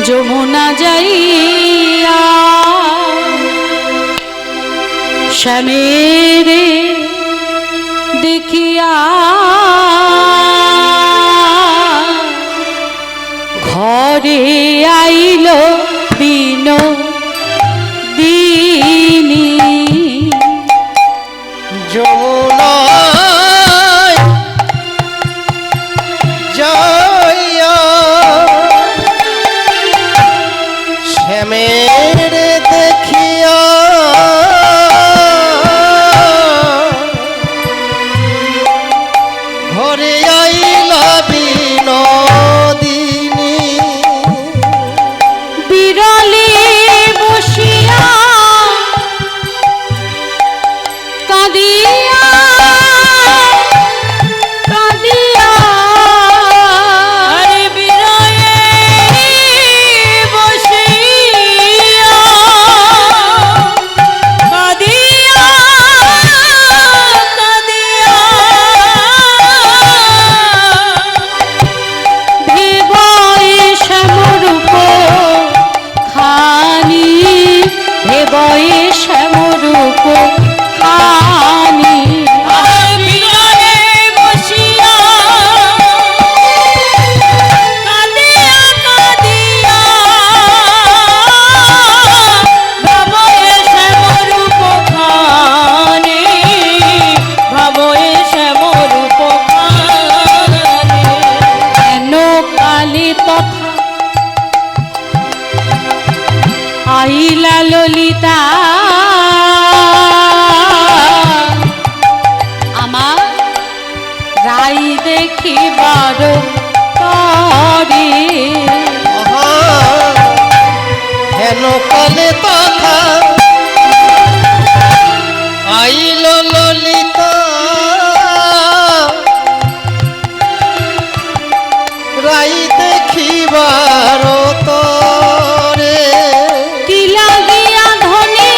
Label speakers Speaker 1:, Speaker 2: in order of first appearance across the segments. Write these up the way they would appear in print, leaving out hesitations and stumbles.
Speaker 1: যমুনা যাইয়া শ্যামের দেখিয়া ঘরে আইল বিনোদিনী
Speaker 2: যমুনা যাইয়া শ্যামের দেখিয়া ঘরে আইলা বিনোদিনী
Speaker 1: বিরলে বসিয়া কাঁদিয়া কাঁদিয়া আরে বিরলে বসিয়া কাঁদিয়া কাঁদিয়া ভেবয়ে শ্যামরূপ খানি ভেবয়ে শ্যামরূপ খানি বিরলে বসিয়া কাঁদিয়া কাঁদিয়া ভবয়ে শ্যামরূপ খানি ভবয়ে শ্যামরূপ খানি কেন কালে তথা আইলা ললিতা আমার রাই দেখিবার তরে
Speaker 2: হেন কালে তথা আইল ললিতা রাই দেখিবার তরে
Speaker 1: কি লাগিয়া ধনী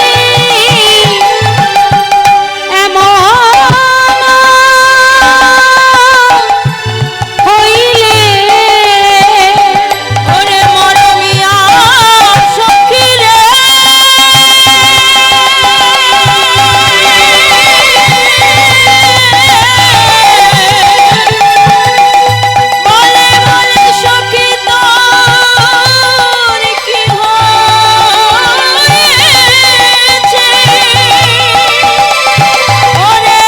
Speaker 1: এমন হইলে ওরে মরমিয়া সখী রে বলে বলে সখী তোর কি হয়েছে ওরে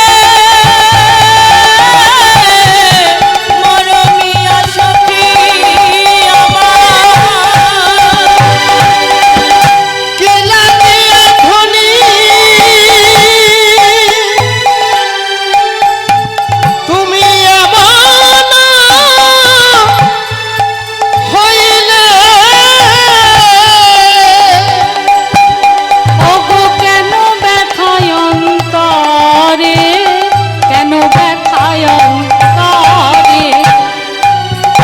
Speaker 1: মরমিয়া সখী আমার
Speaker 2: কে লাগিয়া ধনী তুমি এমন হইলে
Speaker 1: ওগো কেন ব্যথায় অন্তরে কেন ব্যথায় অন্তরে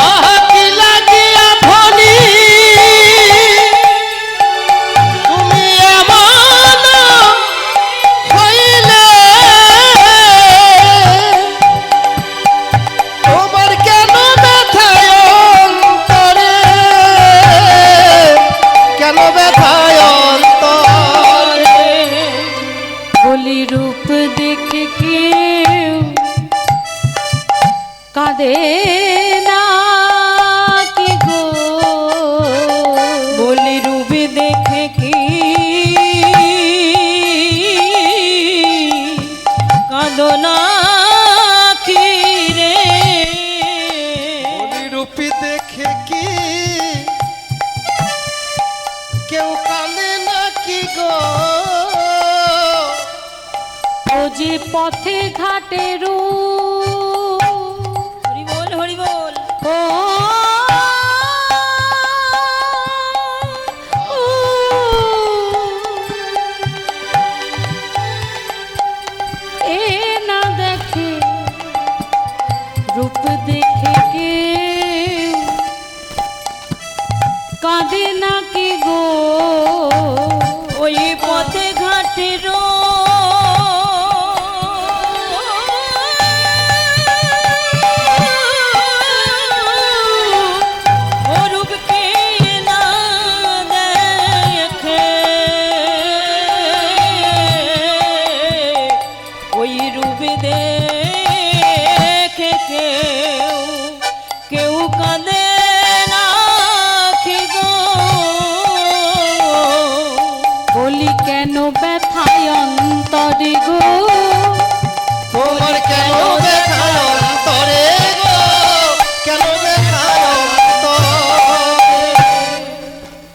Speaker 2: আহা কি লাগিয়া ধনী তুমি এমন হইলে তোমার কেন ব্যথায় অন্তরে কেন ব্যথায় অন্তরে
Speaker 1: বলি রূপ দেখে কেউ কাঁদে না কি গো বলি রূপ দেখে কি কাঁদো না কি রে
Speaker 2: রূপী দেখে কি কেউ কাঁদে নাকি গো
Speaker 1: ও যে পথে ঘাটে হরি বল হরি বল ও এ না দেখে রূপ দেখে কে কাঁদে নাকি গো ওই পথে ঘাটে রূপ কে না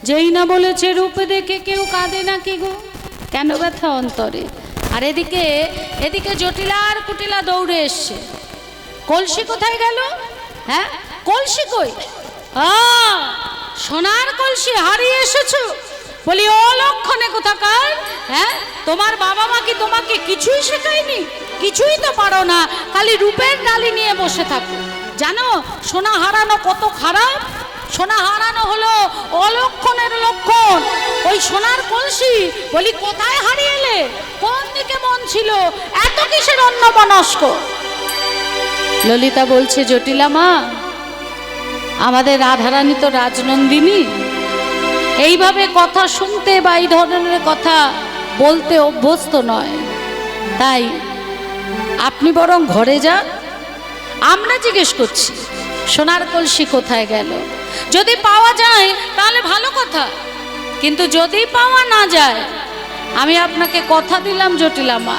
Speaker 1: যেই না বলেছে রূপ দেখে কেউ কাঁদে না কি গো, কেন ব্যথা অন্তরে। আর এদিকে এদিকে জটিলা আর কুটিলা দৌড়ে এসছে। কলসি কোথায় গেল? হ্যাঁ, কলসি কই? সোনার কলসি হারিয়ে এসেছো? বলি অলক্ষণে কোথাকার, হ্যাঁ তোমার বাবা মা কি তোমাকে কিছুই শেখায়নি? কিছুই তো পারো না, খালি রূপের ডালি নিয়ে বসে থাকো। জানো সোনা হারানো কত খারাপ? সোনা হারানো হলো অলক্ষণের লক্ষণ। ওই সোনার কলসি বলি কোথায় হারিয়ে এলে? কোন দিকে মন ছিল? এত কিসের অন্যমনস্ক? ললিতা বলছে, জটিলা মা, আমাদের রাধারানী তো রাজনন্দিনী, এইভাবে কথা শুনতে বা এই ধরনের কথা বলতে অভ্যস্ত নয়। তাই আপনি বরং ঘরে যান, আমরা জিজ্ঞেস করছি সোনার কলসি কোথায় গেল। যদি পাওয়া যায় তাহলে ভালো কথা, কিন্তু যদি পাওয়া না যায়, আমি আপনাকে কথা দিলাম জটিলা মা,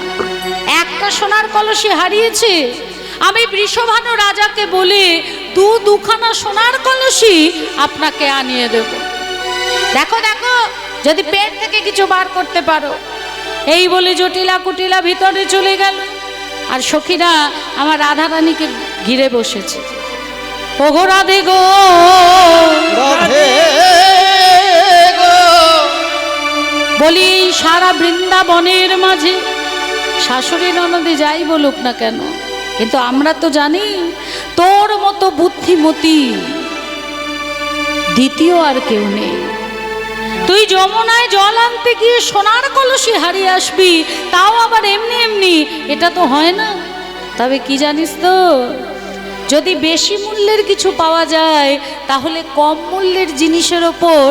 Speaker 1: একটা সোনার কলসি হারিয়েছে, আমি বৃষভানু রাজাকে বলে দুখানা সোনার কলসি আপনাকে আনিয়ে দেব। দেখো দেখো যদি পেট থেকে কিছু বার করতে পারো। এই বলে জটিলা কুটিলা ভিতরে চলে গেল, আর সখীরা আমার রাধারানীকে ঘিরে বসেছে। ওগো রাধে গো,
Speaker 2: রাধে গো,
Speaker 1: বলি সারা বৃন্দাবনের মাঝে শাশুড়ি ননদে যাই বলুক না কেন, কিন্তু আমরা তো জানি তোর মতো বুদ্ধিমতী দ্বিতীয় আর কেউ নেই। তুই যমুনায় জল আনতে গিয়ে সোনার কলসি হারিয়ে আসবি, তাও আবার এমনি এমনি, এটা তো হয় না। তবে কি জানিস তো, যদি বেশি মূল্যের কিছু পাওয়া যায় তাহলে কম মূল্যের জিনিসের ওপর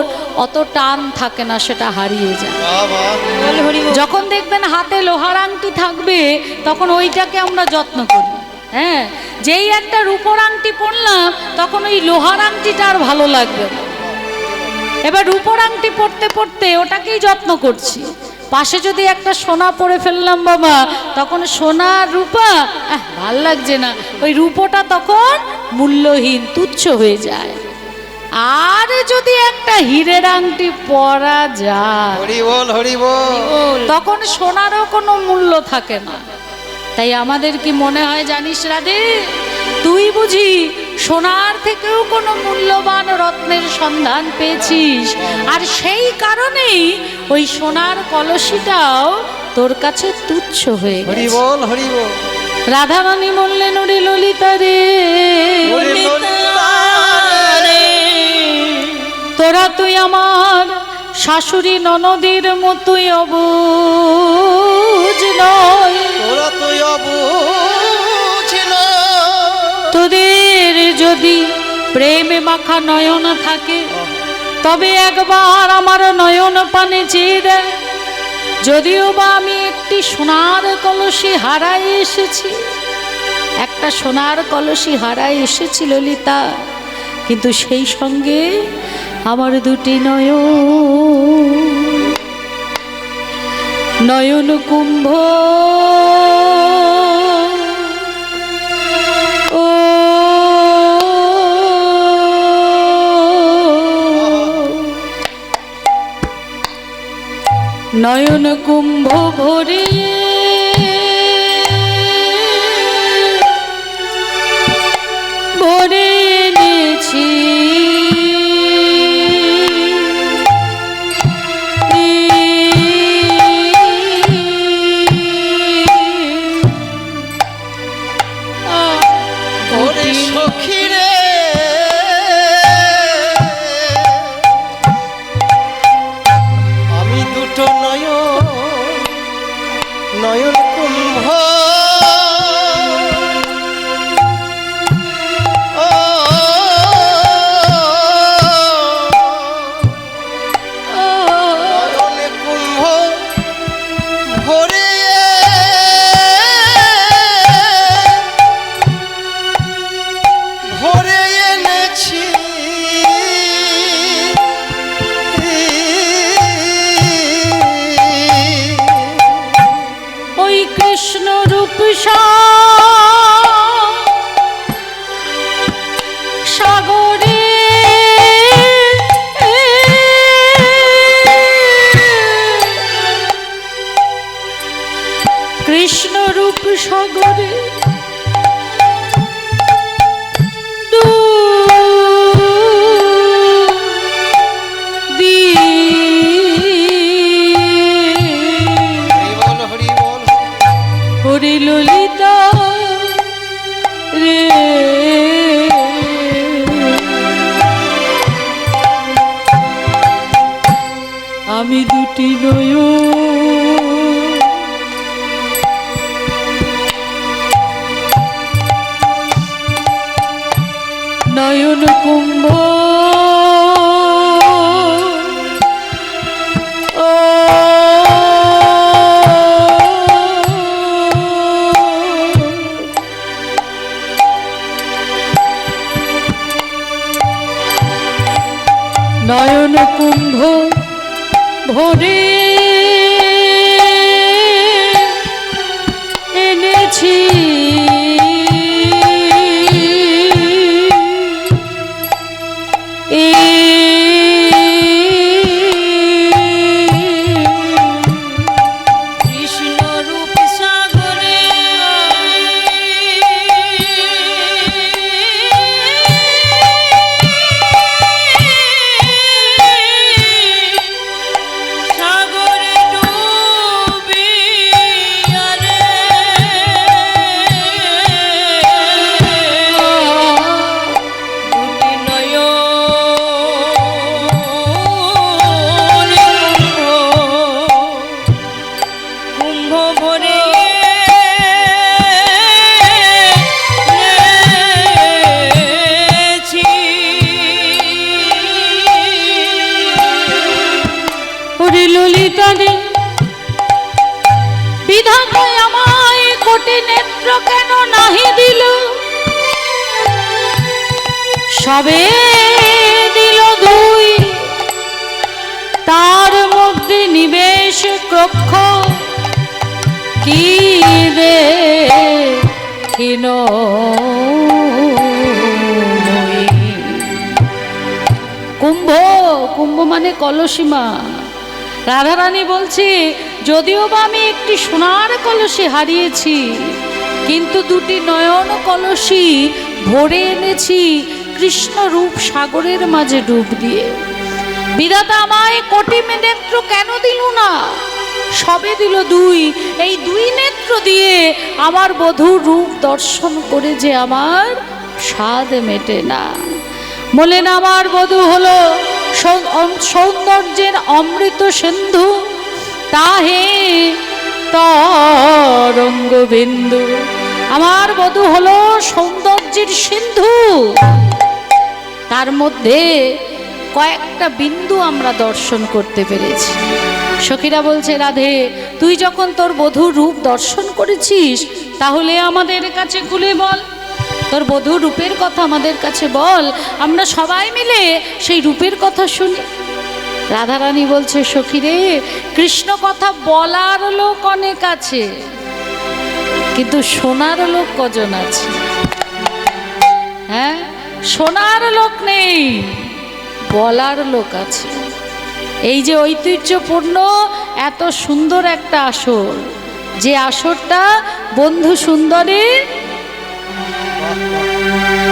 Speaker 1: অত টান থাকে না, সেটা হারিয়ে যায়। যখন দেখবেন হাতে লোহার আংটি থাকবে তখন ওইটাকে আমরা যত্ন করি। হ্যাঁ, যেই একটা রূপোর আংটি পরলাম তখন ওই লোহার আংটিটা আর ভালো লাগবে না। এবার রূপোর আংটি পরতে পরতে ওটাকেই যত্ন করছি। পাশে যদি একটা সোনা পরে ফেললাম বাবা, তখন সোনা আর রূপা ভাল লাগছে না, ওই রূপোটা তখন মূল্যহীন, তুচ্ছ হয়ে যায়। আর যদি একটা হীরের আংটি পরা যায়,
Speaker 2: হরি বল হরি বল,
Speaker 1: তখন সোনারও কোনো মূল্য থাকে না। তাই আমাদের কি মনে হয় জানিস রাধে, তুই বুঝি সোনার থেকেও কোনো মূল্যবান রত্নের সন্ধান পেয়েছিস, আর সেই কারণেই ওই সোনার কলসিটাও তোর কাছে তুচ্ছ হয়ে গেছে।
Speaker 2: হরি বল হরি বল।
Speaker 1: রাধারানী বললেন, ওরে ললিতা রে, তোরা তুই আমার শাশুড়ি ননদের মতোই অবুঝ নয়,
Speaker 2: তোরা তুই অবুঝ নয়।
Speaker 1: তোদের যদি প্রেমে মাখা নয়ন থাকে তবে একবার আমার নয়ন পানে চেয়ে দেয়। যদিও বা আমি একটি সোনার কলসি হারাই এসেছি, একটা সোনার কলসি হারাই এসেছি ললিতা, কিন্তু সেই সঙ্গে আমার দুটি নয়ন কুম্ভ ও নয়ন কুম্ভ ভরে ভরে এনেছি
Speaker 2: ওরে সখী রে, আমি দুটো নয়ন কুম্ভ ও নয়ন কুম্ভ ভরে ভরে এনেছি
Speaker 1: ওই আমি দুটি নয়ন কুম্ভ নয়ন কুম্ভ ভরে এনেছি
Speaker 3: কৃষ্ণ রূপ সাগরে সাগরে ডুবিয়া রে দুটি কুম্ভ ভরে এনেছি।
Speaker 1: ওরে ললিতা রে বিধাতা আমায় কোটি নেত্র কেন নাহি দিল সবে দিল দুই তার মধ্যে নিবেশ কক্ষ কি রে কিন কুম্ভ কুম্ভ মানে কলসীমা রাধারানী বলছে যদিও বা আমি একটি সোনার কলসি হারিয়েছি কিন্তু দুটি নয়ন কলসি ভরে এনেছি কৃষ্ণ রূপ সাগরের মাঝে ডুব দিয়ে বিধাতা আমায় কোটি নেত্র কেন দিল না সবে দিল দুই এই দুই নেত্র দিয়ে আমার বধূর রূপ দর্শন করে যে আমার স্বাদ মেটে না বলেন আমার বধূ হলো সৌন্দর্যের অমৃত সিন্ধু তাহে তরঙ্গ বিন্দু আমার বধূ হলো সৌন্দর্যের সিন্ধু তার মধ্যে কয়েকটা বিন্দু আমরা দর্শন করতে পেরেছি সখীরা বলছে রাধে তুই যখন তোর বধূর রূপ দর্শন করেছিস তাহলে আমাদের কাছে খুলে বল তোর বধূর রূপের কথা আমাদের কাছে বল আমরা সবাই মিলে সেই রূপের কথা শুনি রাধারানী বলছে সখী রে কৃষ্ণ কথা বলার লোক অনেক আছে কিন্তু শোনার লোক কজন আছে হ্যাঁ শোনার লোক নেই বলার লোক আছে এই যে ঐতিহ্যপূর্ণ এত সুন্দর একটা আসর যে আসরটা বন্ধু সুন্দরীর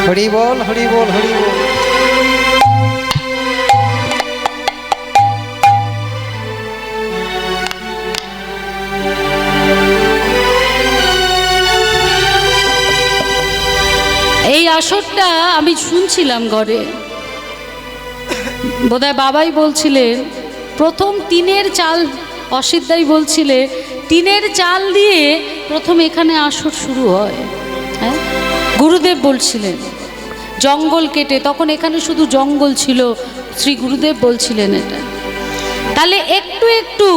Speaker 2: হরি বল হরি বল হরি বল
Speaker 1: এই আসরটা আমি শুনছিলাম ঘরে বোধহয় বাবাই বলছিলেন প্রথম টিনের চাল অসিদ্ধাই বলছিলে টিনের চাল দিয়ে প্রথম এখানে আসর শুরু হয় হ্যাঁ গুরুদেব বলছিলেন জঙ্গল কেটে তখন এখানে শুধু জঙ্গল ছিল শ্রী গুরুদেব বলছিলেন এটা তাহলে একটু একটু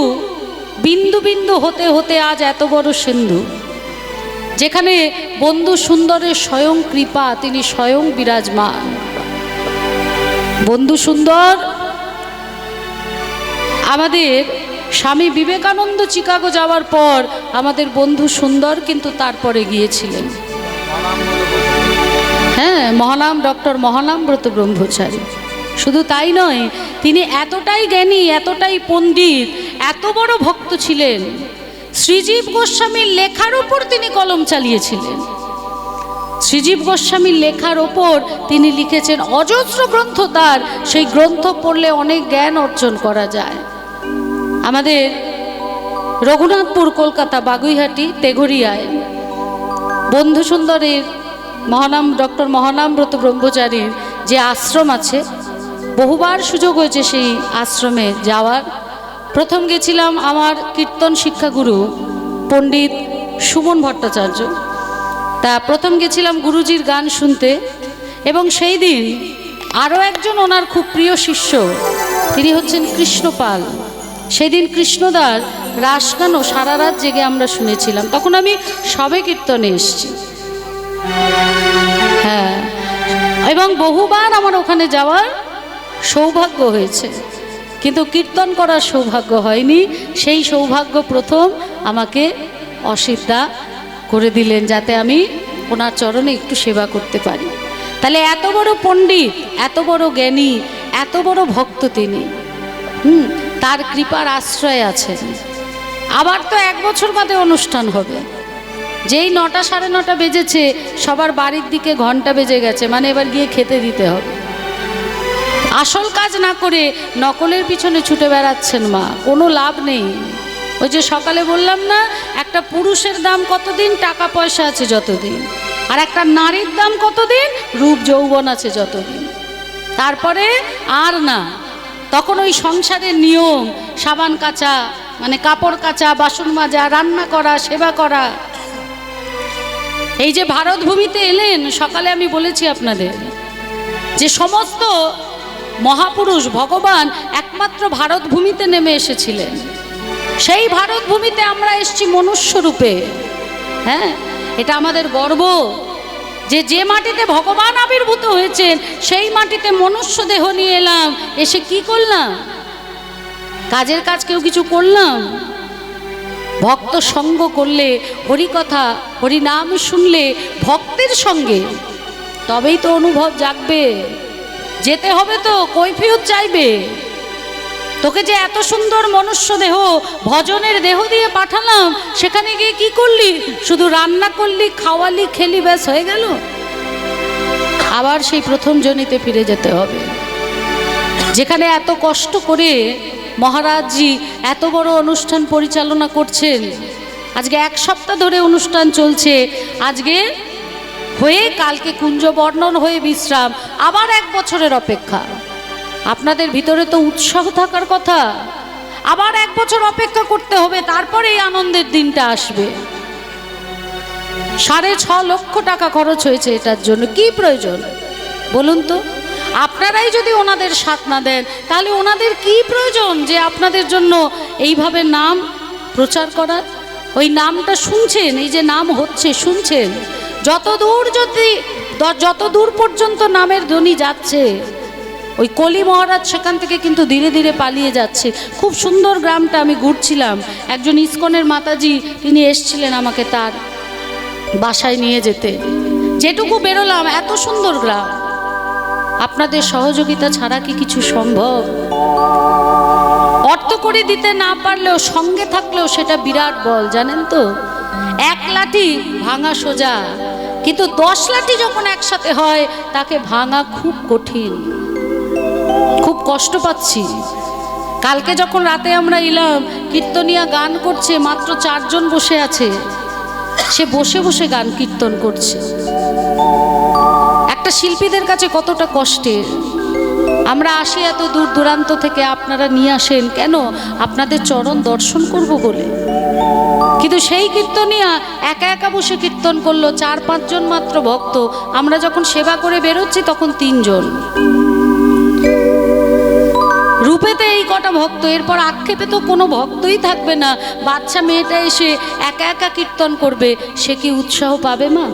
Speaker 1: বিন্দু বিন্দু হতে হতে আজ এত বড় সিন্ধু যেখানে বন্ধু সুন্দরের স্বয়ং কৃপা তিনি স্বয়ং বিরাজমান বন্ধু সুন্দর আমাদের স্বামী বিবেকানন্দ চিকাগো যাওয়ার পর আমাদের বন্ধু সুন্দর কিন্তু তারপরে গিয়েছিলেন হ্যাঁ মহানাম ডক্টর মহানামব্রত ব্রহ্মচারী শুধু তাই নয় তিনি এতটাই জ্ঞানী এতটাই পণ্ডিত এত বড় ভক্ত ছিলেন শ্রীজীব গোস্বামীর লেখার ওপর তিনি কলম চালিয়েছিলেন শ্রীজীব গোস্বামীর লেখার ওপর তিনি লিখেছেন অজস্র গ্রন্থ তার সেই গ্রন্থ পড়লে অনেক জ্ঞান অর্জন করা যায় আমাদের রঘুনাথপুর কলকাতা বাগুইহাটি তেঘরিয়ায় বন্ধু সুন্দরের মহানাম ডক্টর মহানামব্রত ব্রহ্মচারীর যে আশ্রম আছে বহুবার সুযোগ হয়েছে সেই আশ্রমে যাওয়ার প্রথম গেছিলাম আমার কীর্তন শিক্ষাগুরু পণ্ডিত সুমন ভট্টাচার্য। তা প্রথম গেছিলাম গুরুজির গান শুনতে, এবং সেই দিন আরও একজন ওনার খুব প্রিয় শিষ্য, তিনি হচ্ছেন কৃষ্ণপাল। সেই দিন কৃষ্ণদার রাস গানও সারা রাত জেগে আমরা শুনেছিলাম। তখন আমি সবে কীর্তনে এসেছি, হ্যাঁ, এবং বহুবার আমার ওখানে যাওয়ার সৌভাগ্য হয়েছে, কিন্তু কীর্তন করার সৌভাগ্য হয়নি। সেই সৌভাগ্য প্রথম আমাকে অসিদ্ধা করে দিলেন, যাতে আমি ওনার চরণে একটু সেবা করতে পারি। তাহলে এত বড় পণ্ডিত, এত বড় জ্ঞানী, এত বড় ভক্ত তিনি, তার কৃপার আশ্রয় আছেন। আবার তো 1 বছর বাদে অনুষ্ঠান হবে। যেই 9টা সাড়ে 9টা বেজেছে, সবার বাড়ির দিকে ঘন্টা বেজে গেছে, মানে এবার গিয়ে খেতে দিতে হবে। আসল কাজ না করে নকলের পিছনে ছুটে বেড়াচ্ছেন মা, কোনো লাভ নেই। ওই যে সকালে বললাম না, একটা পুরুষের দাম কতদিন? টাকা পয়সা আছে যতদিন। আর একটা নারীর দাম কতদিন? রূপ যৌবন আছে যতদিন। তারপরে আর না। তখন ওই সংসারের নিয়ম, সাবান কাচা, মানে কাপড় কাচা, বাসন মাজা, রান্না করা, সেবা করা। এই যে ভারত ভূমিতে এলেন, সকালে আমি বলেছি আপনাদের যে সমস্ত মহাপুরুষ ভগবান একমাত্র ভারত ভূমিতে নেমে এসেছিলেন। সেই ভারত ভূমিতে আমরা এসেছি মনুষ্য রূপে। হ্যাঁ, এটা আমাদের গর্ব যে যে মাটিতে ভগবান আবির্ভূত হয়েছেন, সেই মাটিতে মনুষ্য দেহ নিয়ে এলাম। এসে কি করলাম? কাজের কাজ কেউ কিছু করলাম? ভক্ত সঙ্গ করলে, হরিকথা হরিনাম শুনলে ভক্তের সঙ্গে, তবেই তো অনুভব জাগবে। যেতে হবে তো, কৈফিয়ত চাইবে। তোকে যে এত সুন্দর মনুষ্য দেহ, ভজনের দেহ দিয়ে পাঠালাম, সেখানে গিয়ে কি করলি? শুধু রান্না করলি, খাওয়ালি, খেলি, ব্যাস হয়ে গেল? আবার সেই প্রথম জনিতে ফিরে যেতে হবে, যেখানে এত কষ্ট করে মহারাজজি এত বড় অনুষ্ঠান পরিচালনা করছেন। আজকে 1 সপ্তাহ ধরে অনুষ্ঠান চলছে। আজকে হয়ে কালকে কুঞ্জ বর্ণন হয়ে বিশ্রাম, আবার 1 বছরের অপেক্ষা। আপনাদের ভিতরে তো উৎসাহ থাকার কথা। আবার 1 বছর অপেক্ষা করতে হবে, তারপরে এই আনন্দের দিনটা আসবে। 6.5 লক্ষ টাকা খরচ হয়েছে এটার জন্য। কি প্রয়োজন বলুন তো? আপনারাই যদি ওনাদের সাথ না দেন, তাহলে ওনাদের কি প্রয়োজন যে আপনাদের জন্য এইভাবে নাম প্রচার করার? ওই নামটা শুনছেন, এই যে নাম হচ্ছে শুনছেন, যত দূর পর্যন্ত নামের ধ্বনি যাচ্ছে, ওই কলি মহারাজ সেখান থেকে কিন্তু ধীরে ধীরে পালিয়ে যাচ্ছে। খুব সুন্দর গ্রামটা, আমি ঘুরছিলাম, একজন ইস্কনের মাতাজি তিনি এসছিলেন আমাকে তার বাসায় নিয়ে যেতে। যেটুকু বেরোলাম, এত সুন্দর গ্রাম। আপনাদের সহযোগিতা ছাড়া কি কিছু সম্ভব? অর্থ করে দিতে না পারলেও, সঙ্গে থাকলেও সেটা বিরাট বল, জানেন তো? 1 লাঠি ভাঙা সোজা, কিন্তু 10 লাঠি যখন একসাথে হয়, তাকে ভাঙা খুব কঠিন। খুব কষ্ট পাচ্ছি। কালকে যখন রাতে আমরা এলাম, কীর্তনিয়া গান করছে, মাত্র 4 জন বসে আছে। সে বসে বসে গান কীর্তন করছে। একটা শিল্পীদের কাছে কতটা কষ্টের। আমরা আসি এত দূর দূরান্ত থেকে, আপনারা নিয়ে আসেন কেন? আপনাদের চরণ দর্শন করব বলে। কিন্তু সেই কীর্তনিয়া একা একা বসে কীর্তন করলো, 4-5 জন মাত্র ভক্ত। আমরা যখন সেবা করে বেরোচ্ছি, তখন 3 জন। রূপেতে এই কটা ভক্ত, এরপর আক্ষেপে তো কোনো ভক্তই থাকবে না। বাচ্চা মেয়েটা এসে একা একা কীর্তন করবে, সে কি উৎসাহ পাবে মা?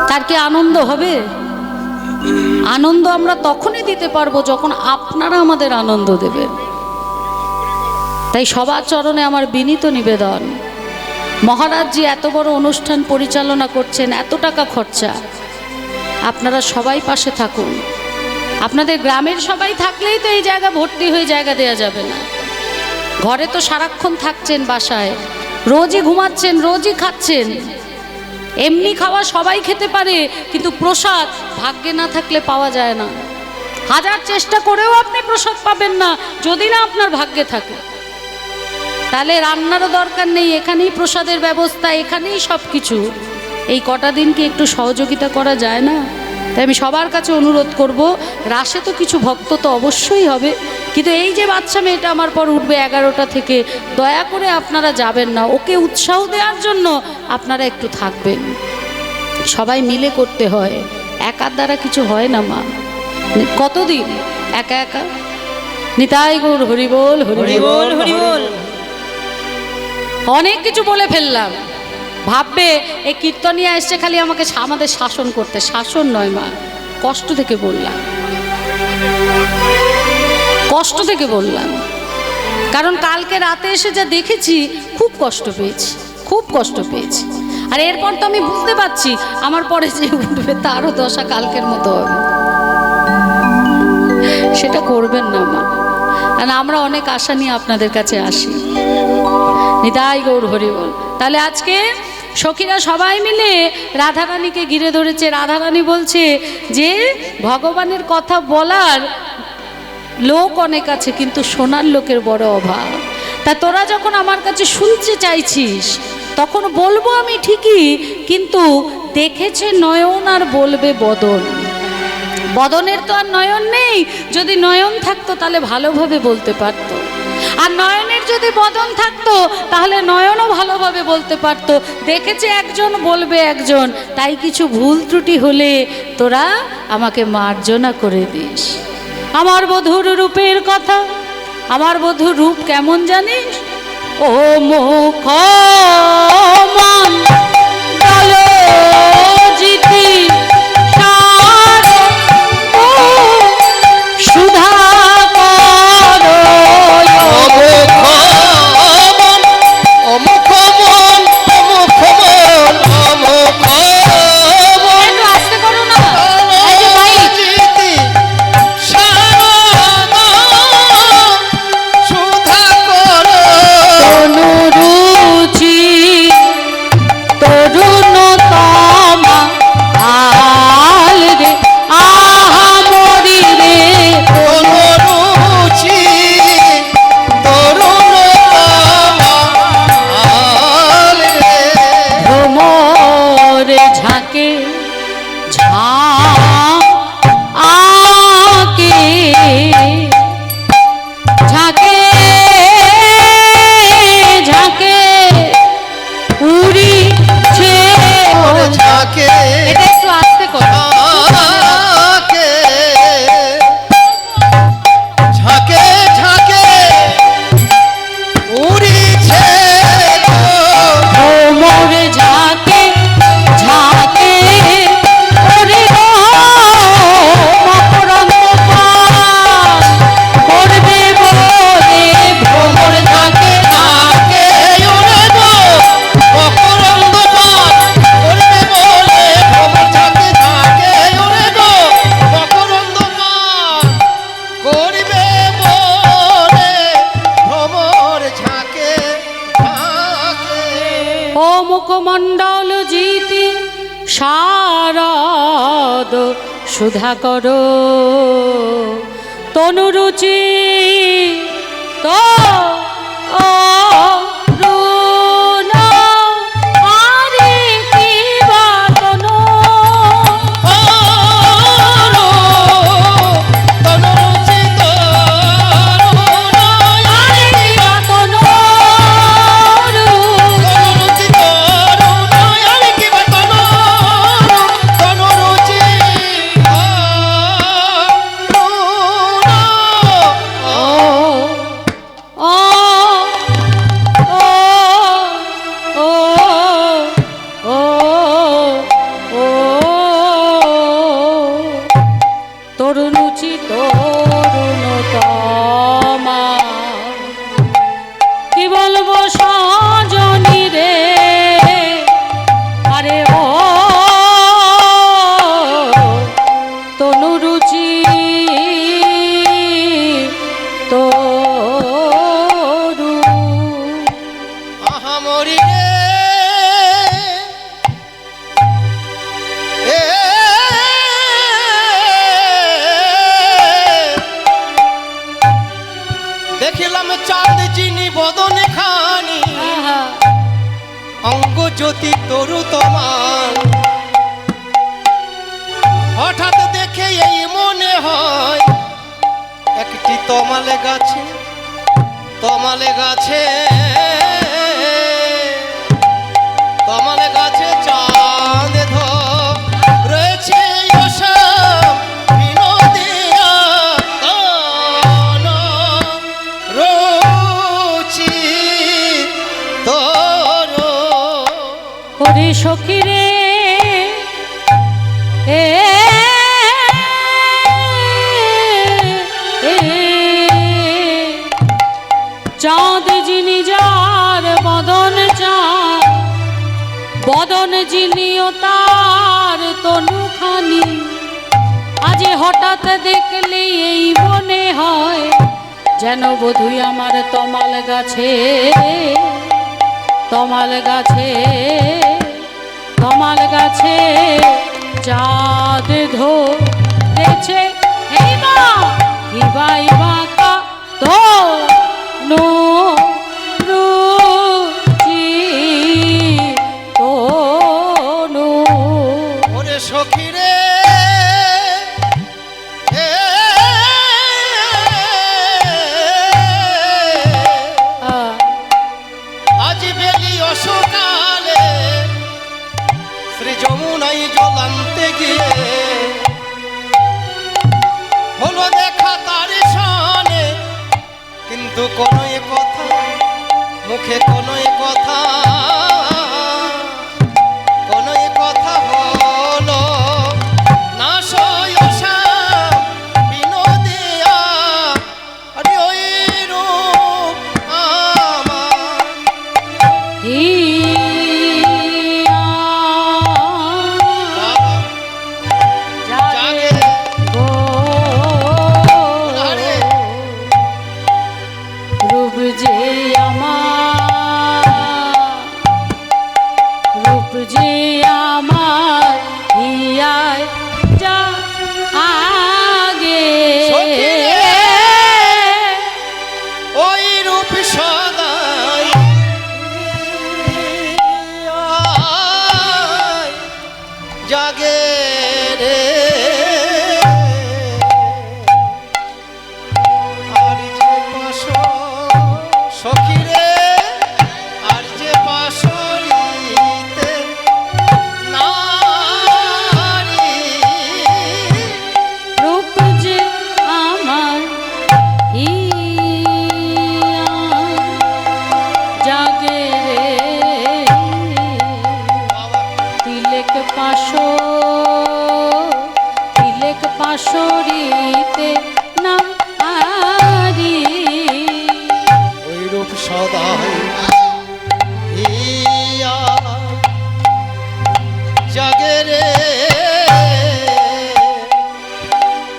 Speaker 1: তার কি আনন্দ হবে? আনন্দ আমরা তখনই দিতে পারবো যখন আপনারা আমাদের আনন্দ দেবেন। তাই সবার চরণে আমার বিনীত নিবেদন, মহারাজজি এত বড় অনুষ্ঠান পরিচালনা করছেন, এত টাকা খরচা, আপনারা সবাই পাশে থাকুন। আপনাদের গ্রামের সবাই থাকলেই তো এই জায়গা ভর্তি হয়ে জায়গা দেওয়া যাবে না। ঘরে তো সারাক্ষণ থাকছেন, বাসায় রোজই ঘুমাচ্ছেন, রোজই খাচ্ছেন। এমনি খাওয়া সবাই খেতে পারে, কিন্তু প্রসাদ ভাগ্যে না থাকলে পাওয়া যায় না। 1000 চেষ্টা করেও আপনি প্রসাদ পাবেন না, যদি না আপনার ভাগ্যে থাকে। তাহলে রান্নারও দরকার নেই, এখানেই প্রসাদের ব্যবস্থা, এখানেই সব কিছু। এই কটা দিন কি একটু সহযোগিতা করা যায় না? তাই আমি সবার কাছে অনুরোধ করব, রাসে তো কিছু ভক্ত তো অবশ্যই হবে, কিন্তু এই যে বাচ্চা মেয়েটা আমার পর উঠবে 11টা থেকে, দয়া করে আপনারা যাবেন না, ওকে উৎসাহ দেওয়ার জন্য আপনারা একটু থাকবেন। সবাই মিলে করতে হয়, একার দ্বারা কিছু হয় না মা। কতদিন একা একা? নিতাই গৌর হরিবোল হরিবোল
Speaker 3: হরিবোল।
Speaker 1: অনেক কিছু বলে ফেললাম। ভাববে এই কীর্তনিয়া এসছে খালি আমাদের শাসন করতে। শাসন নয় মা, কষ্ট থেকে বললাম, কষ্ট থেকে বললাম। কারণ কালকে রাতে এসে যা দেখেছি, খুব কষ্ট পেয়েছি, খুব কষ্ট পেয়েছি। আর এরপর তো আমি বুঝতে পারছি আমার পরে যে উঠবে তারও দশা কালকের মতো হবে। সেটা করবেন না মা। আর আমরা অনেক আশা নিয়ে আপনাদের কাছে আসি। নিতাই গৌর হরিবোল। তাহলে আজকে সখীরা সবাই মিলে রাধারানীকে ঘিরে ধরেছে। রাধারানী বলছে যে ভগবানের কথা বলার লোক অনেক আছে, কিন্তু শোনার লোকের বড় অভাব। তা তোরা যখন আমার কাছে শুনতে চাইছিস, তখন বলবো আমি ঠিকই, কিন্তু দেখেছে নয়ন আর বলবে বদন। বদনের তো আর নয়ন নেই, যদি নয়ন থাকতো তাহলে ভালোভাবে বলতে পারতো। আর নয়নের যদি বদন থাকতো তাহলে নয়নও ভালোভাবে বলতে পারতো। দেখেছে একজন বলবে একজন, তাই কিছু ভুল ত্রুটি হলে তোরা আমাকে মার্জনা করে দিস। আমার বধূর রূপের কথা, আমার বধূর রূপ কেমন জানিস? ও মুখমান দলজিতি সার ও সুধা মুখমণ্ডল জিতি শারদ সুধা করো তনুরুচি তো
Speaker 2: জ্যোতি তরু তোমার হঠাৎ দেখে এই মনে হয় একটি তমালে গাছে, তমালে গাছে, তমালে গাছে চাঁদ রয়েছে অসম বিনোদিয়া তন রুচি তোর।
Speaker 1: ওরে সখী রে এ চাঁদ যিনি যার বদন চাঁদ, বদন যিনিও তার তনুখানি, আজ হঠাৎ দেখলে এই মনে হয় যেন বধুই আমার তমাল গাছে, তমাল গাছে, তমাল গাছে চাঁদ ধরেছে। এই মা ইবাই বাঁকা তো নো রুচি তোনো।
Speaker 2: ওরে সখী রে আজ বেলি অসকালে শ্রী যমুনাই জল আনতে গিয়ে হলো দেখা তার সানে, কিন্তু কোন এ কথা মুখে কোন এ কথা, কোন এ কথা হলো না। সয়সা বিনোদিয়া আরে ওই রূপ আমার
Speaker 1: হিয়া জাগে গো
Speaker 2: আরে
Speaker 1: রূপ যে আমার, রূপ যে আমার হিয়ায় যা আগে।
Speaker 2: সখী রে, ওই রূপ সদাই জাগে রে। আর যে পাশ সখী রে, আর যে পাশরিতে নারী
Speaker 1: রূপ যে আমার হিয়া জাগে রে। তিলেক পাশো, তিলেক পাশরিতে না আরি।
Speaker 2: ওই রূপ সদাই ইয়া জাগে রে।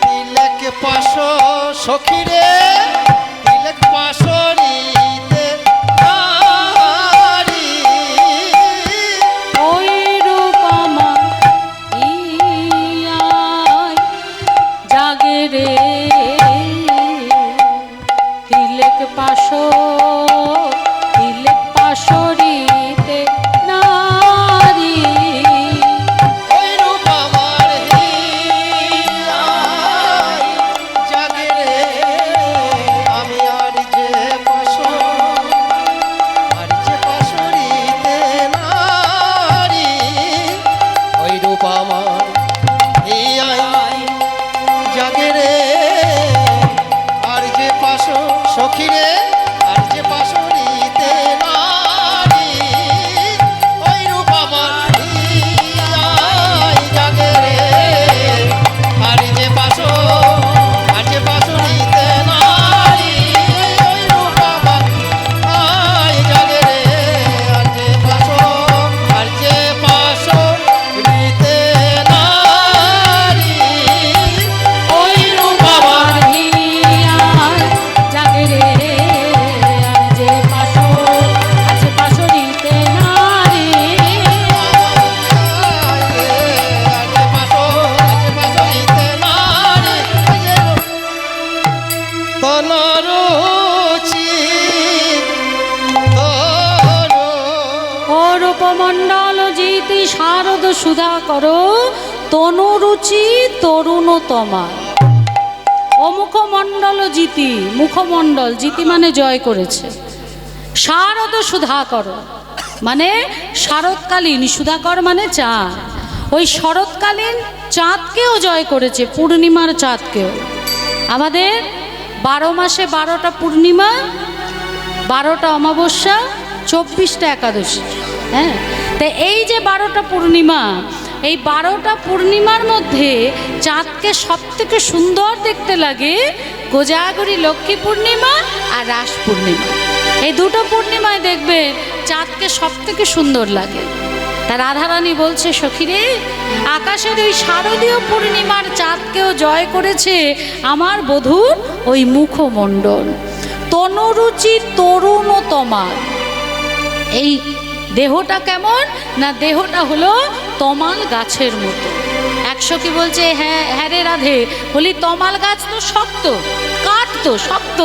Speaker 2: তিলক পাশ সখী রে, তিলক পাশরিতে নারী।
Speaker 1: ওই রূপ আমার হিয়ায় জাগে রে। তিলেক পাশো, তিলেক পাশরিতে নারী।
Speaker 2: ওই রূপ আমার হিয়ায় জাগে রে। আমি আর যে পাশ, আর যে পাশরিতে নারী। ওই রূপ আমার হিয়ায় জাগে রে। আর যে পাশ সখী রে, আর যে পাশরিতে নারী। ওই রূপ আমার হিয়ায় জাগে রে। আর যে পাশ, আর যে পাশরিতে নারী। ওই রূপ আমার হিয়ায় জাগে রে। আর যে পাশ, আর যে পাশরিতে নারী।
Speaker 1: ওই রূপ আমার হিয়ায় জাগে রে। আর যে পাশো, আছে পাশরিতে নারী। ও রূপমণ্ডল জিতি শারদ সুধা করো, তনু রুচি তরুণতমা। মুখমণ্ডল জিতি, মুখমণ্ডল জিতি মানে জয় করেছে। শারদ সুধাকর মানে শরৎকালীন, সুধাকর মানে চাঁদ, ওই শরৎকালীন চাঁদকেও জয় করেছে, পূর্ণিমার চাঁদকেও। আমাদের 12 মাসে 12টা পূর্ণিমা, 12টা অমাবস্যা, 24টা একাদশী। হ্যাঁ, তো এই যে 12টা পূর্ণিমা, এই 12টা পূর্ণিমার মধ্যে চাঁদকে সব থেকে সুন্দর দেখতে লাগে কোজাগরী লক্ষ্মী পূর্ণিমা আর রাস পূর্ণিমা। এই দুটো পূর্ণিমায় দেখবে চাঁদকে সব থেকে সুন্দর লাগে। তা রাধারানী বলছে, সখীরে, আকাশের ওই শারদীয় পূর্ণিমার চাঁদকেও জয় করেছে আমার বধূর ওই মুখমণ্ডল। তনুরুচি তরুণতমার, এই দেহটা কেমন না, দেহটা হলো তমাল গাছের মতো। একশো কি বলছে, হ্যাঁ হ্যাঁ রে রাধে, বলি তমাল গাছ তো শক্ত, কাঠ তো শক্ত,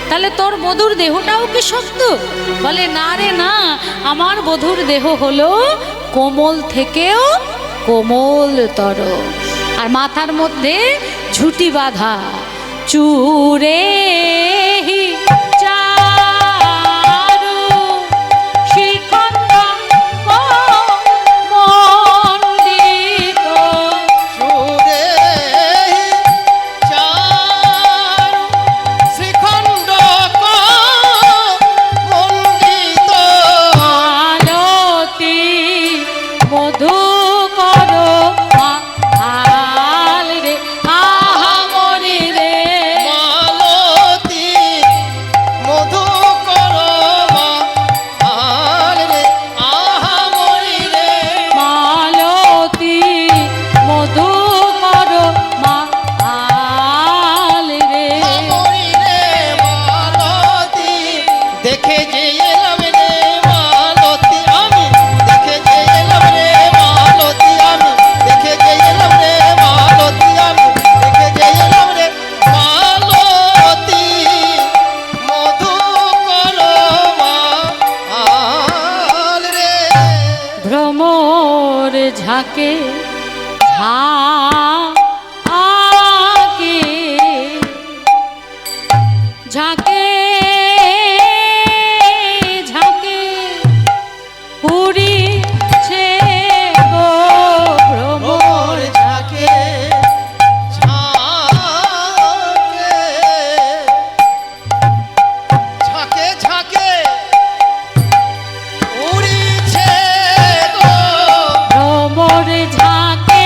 Speaker 1: তাহলে তোর বধূর দেহটাও কি শক্ত? বলে না রে না, আমার বধূর দেহ হলো কোমল থেকেও কোমলতর। আর মাথার মধ্যে ঝুটি বাঁধা, চূড়ে ঝাঁকে ঝাঁকে ঝাঁকে ঝাঁকে উড়িছে গো ভ্রমর
Speaker 2: ঝাঁকে ঝাঁকে ঝাঁকে ঝাঁকে উড়িছে গো
Speaker 1: ভ্রমর ঝাঁকে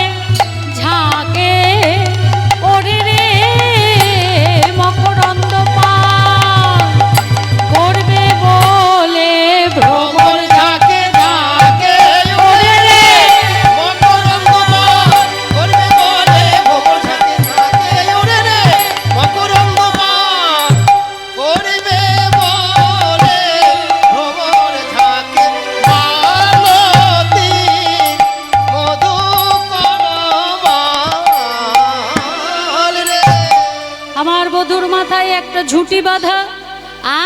Speaker 1: ঝাঁকে ওরে রে মকরন্দ পান করবে বলে ভ্রমর
Speaker 2: ঝাঁকে ঝাঁকে
Speaker 1: ওরে রে
Speaker 2: মকরন্দ পান করবে বলে ভ্রমর ঝাঁকে ঝাঁকে ওরে রে মকরন্দ পান করবে বলে ভ্রমর ঝাঁকে মালতী মধুকরমাল রে।
Speaker 1: আমার বধূর মাথায় একটা ঝুঁটি বাঁধা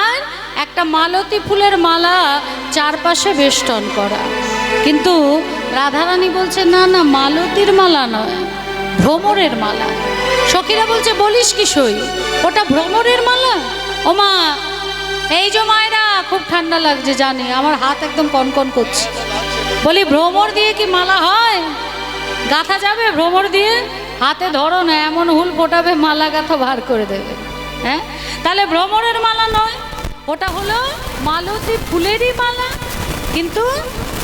Speaker 1: আর একটা মালতী ফুলের মালা চারপাশে বেষ্টন করা। কিন্তু রাধারানী বলছে না না, মালতীর মালা নয়, ভ্রমরের মালা। সখীরা বলছে, বলিস কি সই, ওটা ভ্রমরের মালা? ও মা, এই যে মায়েরা, খুব ঠান্ডা লাগছে জানি, আমার হাত একদম কনকন করছে। বলি, ভ্রমর দিয়ে কি মালা হয়? গাঁথা যাবে ভ্রমর দিয়ে? হাতে ধরো না, এমন হুল ফোটাবে মালা গাঁথা বার করে দেবে। হ্যাঁ, তাহলে ভ্রমরের মালা নয়, ওটা হলো মালতী ফুলেরই মালা। কিন্তু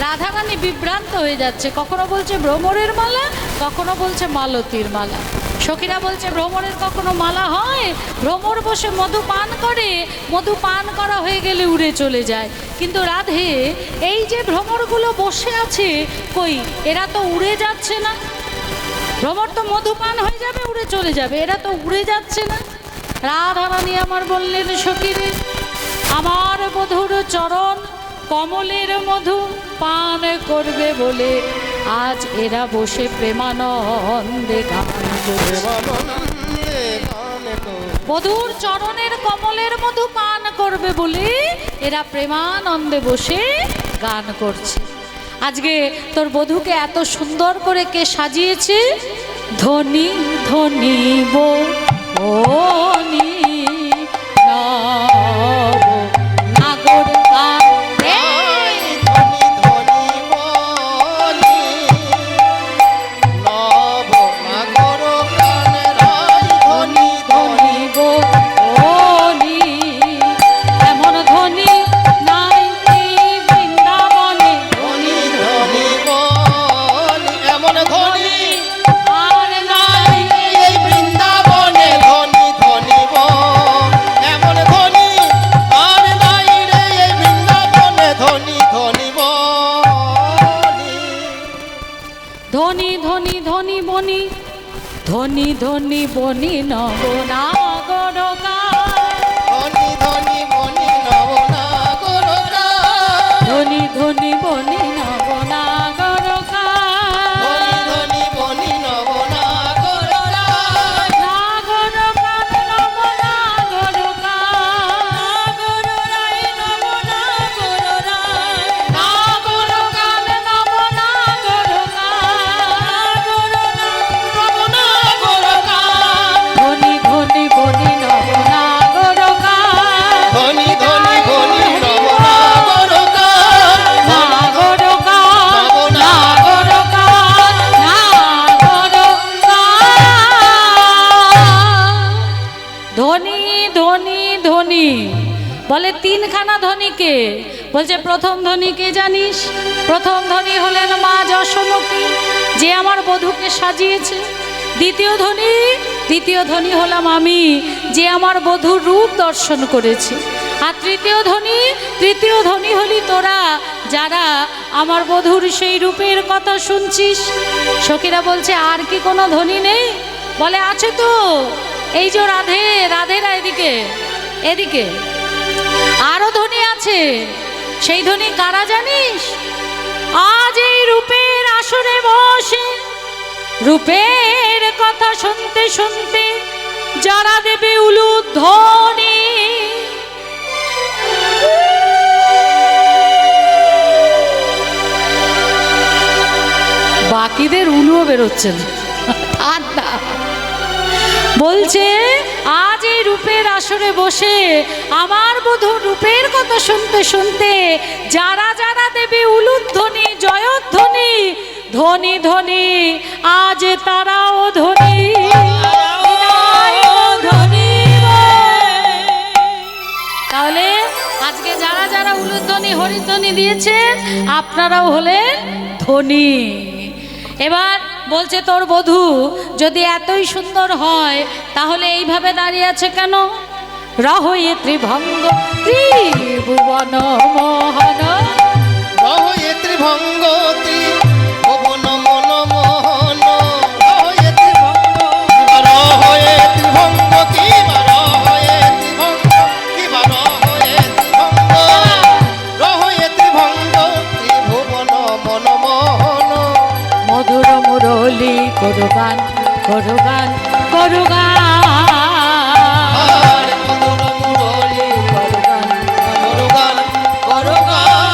Speaker 1: রাধারানী বিভ্রান্ত হয়ে যাচ্ছে, কখনো বলছে ভ্রমরের মালা, কখনো বলছে মালতীর মালা। সখীরা বলছে, ভ্রমরের কখনো মালা হয়? ভ্রমর বসে মধু পান করে, মধু পান করা হয়ে গেলে উড়ে চলে যায়। কিন্তু রাধে, এই যে ভ্রমরগুলো বসে আছে, কই এরা তো উড়ে যাচ্ছে না। ভ্রমর তো মধুপান হয়ে যাবে, উড়ে চলে যাবে, এরা তো উড়ে যাচ্ছে না। রাধারানী আমার বললেন, সখীরে, আমার বধূর চরণ কমলের মধু পান করবে বলে আজ এরা বসে প্রেমানন্দে গান করবে। বধূর চরণের কমলের মধু পান করবে বলে এরা প্রেমানন্দে বসে গান করছে। আজকে তোর বধূকে এত সুন্দর করে কে সাজিয়েছে? ধনী ধনী বো ধনী নব নাগর কানে
Speaker 2: ধনী ধনী বলি নব নাগর কানে রাই ধনী ধনী
Speaker 1: ধনী এমন ধনী নাই এই বৃন্দাবনে
Speaker 2: ধনী ধনী বলি এমন ধনী
Speaker 1: আর নাই
Speaker 2: এই বৃন্দাবনে ধনী ধনী বল এমন ধনী আর নাই রে এই বৃন্দাবনে ধনী ধনী বলি
Speaker 1: ধনী ধনী ধনী বনি ধনী ধনী বনি নব নাগর
Speaker 2: ধনী ধনী মনি নব নাগর
Speaker 1: ধনী ধনী বনি নব নাগর
Speaker 2: ধনী ধনী মনি নব নাগর
Speaker 1: নাগর নব নাগর
Speaker 3: নাগর রায় নব নাগর রায়
Speaker 1: নাগর নব নাগর ধনী ধনী বনি নব নাগর
Speaker 2: ধনী ধনী বনি নব নাগর
Speaker 1: নাগর নাগর ধনী ধনী ধনী বলে তিনখানা ধনীকে বলছে প্রথম ধনীকে জানিস প্রথম ধনী হলেন মা যশোমতী যে আমার বধূকে সাজিয়েছে দ্বিতীয় ধনী হলাম আমি যে আমার বধূর রূপ দর্শন করেছি আর তৃতীয় ধনী হলি তোরা যারা আমার বধূর সেই রূপের কথা শুনছিস সখীরা বলছে আর কি কোনো ধনী নেই বলে আছে তো এই যে রাধেরা এদিকে আরো ধনী আছে সেই ধনী কারা জানিস আজ এই রূপের আসরে বসে রূপের কথা শুনতে শুনতে যারা দেবে উলুধ্বনি বাকিদের উলুও বেরোচ্ছে না ঠান্ডা বলছে আজ এই রূপের আসরে বসে আমার বধূর রূপের কথা শুনতে শুনতে যারা যারা দেবে উলুধ্বনি জয়ধ্বনি ধনী ধনী আজ তারাও ধনী তাহলে আজকে যারা যারা উলুধ্বনি হরিধ্বনি দিয়েছেন আপনারাও হলেন ধনী এবার বলছে তোর বধূ যদি এতই সুন্দর হয় তাহলে এইভাবে দাঁড়িয়ে আছে কেন রহয়ে ত্রিভঙ্গ ত্রিভুবন মোহন
Speaker 2: রহয়ে ত্রিভঙ্গ ত্রিভুবন মন মোহন রহয়ে ত্রিভঙ্গ রহয়ে ত্রিভঙ্গ কি রহয়ে ত্রিভঙ্গ কি রহয়ে ত্রিভঙ্গ রহয়ে ত্রিভঙ্গ ত্রিভুবন মন মোহন
Speaker 1: মধুর মুরলী করুগান করুগান করুগান
Speaker 2: আর মধুর মুরলী
Speaker 1: করুগান
Speaker 2: করুগান করুগান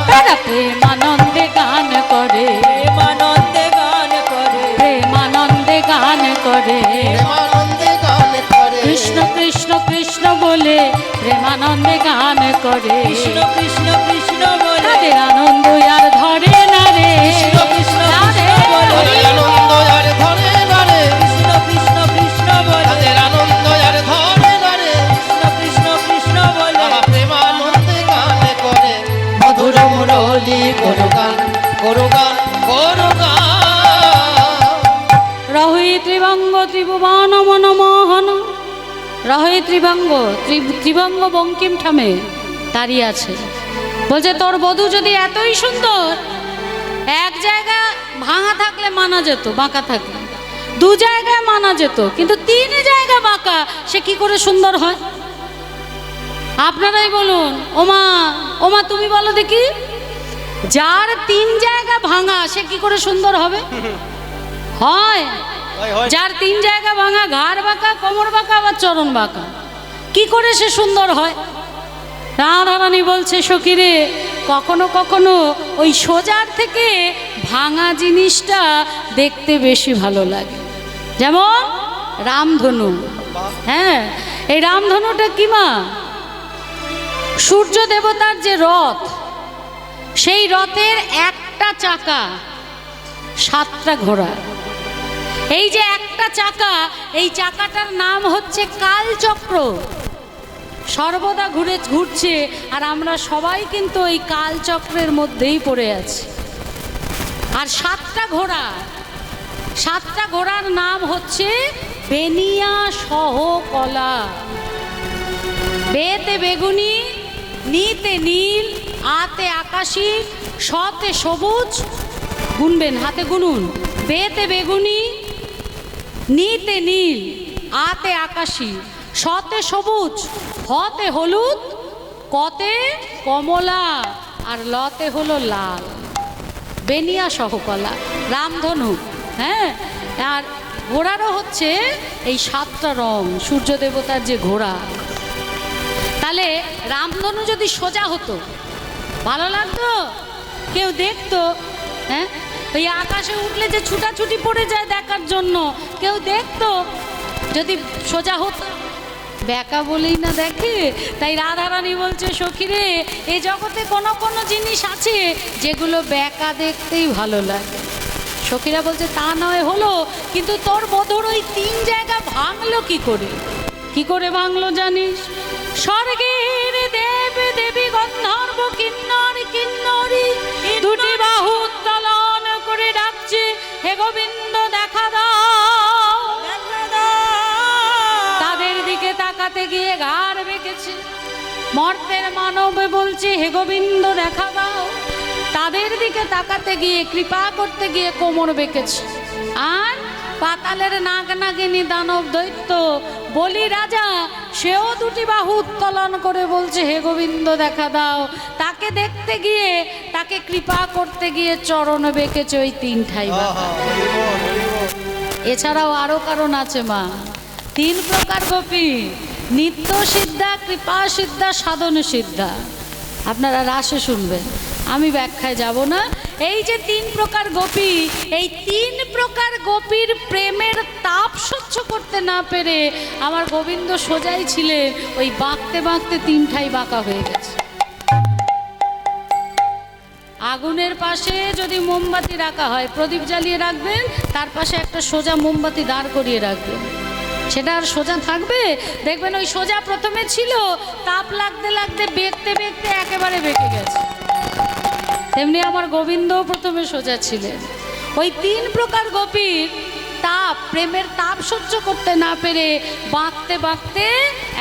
Speaker 1: তারা প্রেমানন্দে গান করে
Speaker 3: প্রেমানন্দে গান করে
Speaker 1: প্রেমানন্দে গান করে
Speaker 2: প্রেমানন্দে গান করে
Speaker 1: কৃষ্ণ কৃষ্ণ কৃষ্ণ বলে প্রেমানন্দে গান করে
Speaker 3: কৃষ্ণ কৃষ্ণ কৃষ্ণ বলে
Speaker 1: তাদের আনন্দ আর ধরে না রে
Speaker 3: কৃষ্ণ কৃষ্ণ
Speaker 1: তাদের
Speaker 3: কৃষ্ণ বলে
Speaker 2: আনন্দ আর ধরে না রে
Speaker 3: কৃষ্ণ কৃষ্ণ কৃষ্ণ বলে
Speaker 2: তাদের আনন্দ আর ধরে না রে
Speaker 3: কৃষ্ণ কৃষ্ণ কৃষ্ণ বলে
Speaker 2: তাহা প্রেমানন্দে গান করে মধুর মুরলী করুগান করুগান করুগান
Speaker 1: রহি ত্রিভঙ্গ ত্রিভুবন মন মোহন রহি ত্রিভঙ্গ বঙ্কিম ঠামে দাঁড়িয়ে আছে বলছে তোর বধূ যদি এতই সুন্দর এক জায়গা ভাঙা থাকলে মানা যেত বাঁকা থাকলে দু জায়গায় মানা যেত কিন্তু তিন জায়গা বাঁকা সে কি করে সুন্দর হয় আপনারাই বলুন ওমা তুমি বলো দেখি যার তিন জায়গা ভাঙা সে কি করে সুন্দর হবে হয় যার তিন জায়গা ভাঙা ঘাড় বাঁকা কোমর বাঁকা আবার চরণ বাঁকা কি করে সে সুন্দর হয় রাধারানী বলছে সখীরে কখনো কখনো ওই সোজার থেকে ভাঙা জিনিসটা দেখতে বেশি ভালো লাগে যেমন রামধনু। হ্যাঁ, এই রামধনুটা কি মা? সূর্য দেবতার যে রথ, সেই রথের একটা চাকা, 7টা ঘোড়া। এই যে একটা চাকা, এই চাকাটার নাম হচ্ছে কালচক্র। সর্বদা ঘুরছে, আর আমরা সবাই কিন্তু ওই কালচক্রের মধ্যেই পড়ে আছি। আর 7টা ঘোড়া, 7টা ঘোড়ার নাম হচ্ছে বেনিয়া সহ কলা। বেতে বেগুনি, নিতে নীল, আতে আকাশী, সতে সবুজ। গুনবেন, হাতে গুনুন। বেতে বেগুনি, নিতে নীল, আতে আকাশী, সতে সবুজ, হতে হলুদ, কতে কমলা, আর লতে হলো লাল। বেনিয়া সহকলা, রামধনু। হ্যাঁ, আর ঘোড়ারও হচ্ছে এই 7টা রং, সূর্য দেবতার যে ঘোড়া। তাহলে রামধনু যদি সোজা হতো ভালো লাগতো? কেউ দেখতো? হ্যাঁ, ওই আকাশে উঠলে যে ছুটাছুটি পড়ে যায় দেখার জন্য, কেউ দেখতো? যদি সোজা হতো, বেঁকা বলেই না দেখে। তাই রাধারানী বলছে, সখীরে, এই জগতে কোনো কোনো জিনিস আছে যেগুলো বেঁকা দেখতেই ভালো লাগে। সখীরা বলছে, তা নয় হলো, কিন্তু তোর মধুর ওই 3 জায়গা ভাঙলো কি করে? কি করে ভাঙলো জানিস? স্বর্গের দেব দেবী গন্ধর্ব কিন্নর কিন্নরী দুটি বাহু উত্তোলন করে ডাকছে, হে গোবিন্দ দেখা দাও। তাদের দিকে তাকাতে গিয়ে ঘাড় বেঁকেছে। মর্তের মানব বলছে, হে গোবিন্দ দেখা দাও। তাদের দিকে তাকাতে গিয়ে, কৃপা করতে গিয়ে কোমর বেঁকেছে। আর পাতালের নাগ নাগিনী দানব দৈত্য বলি রাজা, সেও দুটি বাহু উত্তোলন করে বলছে, হে গোবিন্দ দেখা দাও। তাকে দেখতে গিয়ে, তাকে কৃপা করতে গিয়ে চরণ বেঁকেছে ওই 3 ঠাই বাঁকা। এছাড়াও আরো কারণ আছে মা। 3 প্রকার গোপী, নিত্য সিদ্ধা, কৃপা সিদ্ধা, সাধন সিদ্ধা। আপনারা রাসে শুনবেন, আমি ব্যাখ্যায় যাব না। এই যে 3 প্রকার গোপী, এই 3 প্রকার গোপীর প্রেমের তাপ সহ্য করতে না পেরে আমার গোবিন্দ সোজাই ছিলেন, ওই বাঁকতে বাঁকতে 3 ঠাই বাঁকা হয়ে গেছে। আগুনের পাশে যদি মোমবাতি রাখা হয়, প্রদীপ জ্বালিয়ে রাখবেন, তার পাশে একটা সোজা মোমবাতি দাঁড় করিয়ে রাখবেন। সেটা আর সোজা থাকবে? দেখবেন ওই সোজা প্রথমে ছিল, তাপ লাগতে লাগতে বেঁকতে বেঁকতে একেবারে বেঁকে গেছে। তেমনি আমার গোবিন্দও প্রথমে সোজা ছিলেন। ওই 3 প্রকার গোপীর তাপ, প্রেমের তাপ সহ্য করতে না পেরে বাঁকতে বাঁকতে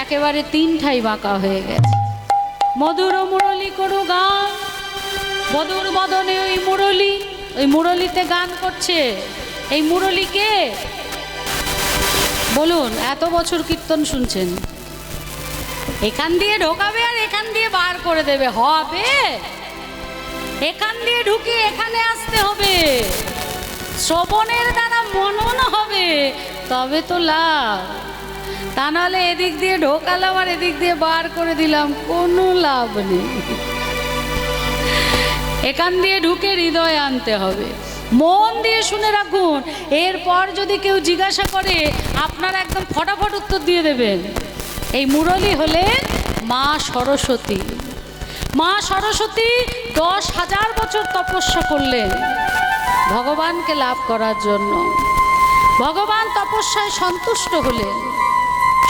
Speaker 1: একেবারে 3 ঠাই বাঁকা হয়ে গেছে। মধুর মুরলী করু গান, মধুর বদনে ওই মুরলী, ওই মুরলীতে গান করছে। এই মুরলীকে বলুন, এত বছর কীর্তন শুনছেন, এখান দিয়ে ঢোকাবে আর এখান দিয়ে বার করে দেবে, হবে? এখান দিয়ে ঢুকে এখানে আসতে হবে, শ্রবণের দ্বারা মনন হবে, তবে তো লাভ। তা নাহলে এদিক দিয়ে ঢোকালাম আর এদিক দিয়ে বার করে দিলাম, কোনো লাভ নেই। এখান দিয়ে ঢুকে হৃদয় আনতে হবে, মন দিয়ে শুনে রাখুন। এরপর যদি কেউ জিজ্ঞাসা করে, আপনারা একদম ফটাফট উত্তর দিয়ে দেবেন। এই মুরলী হলেন মা সরস্বতী। মা সরস্বতী 10,000 বছর তপস্যা করলেন ভগবানকে লাভ করার জন্য। ভগবান তপস্যায় সন্তুষ্ট হলেন।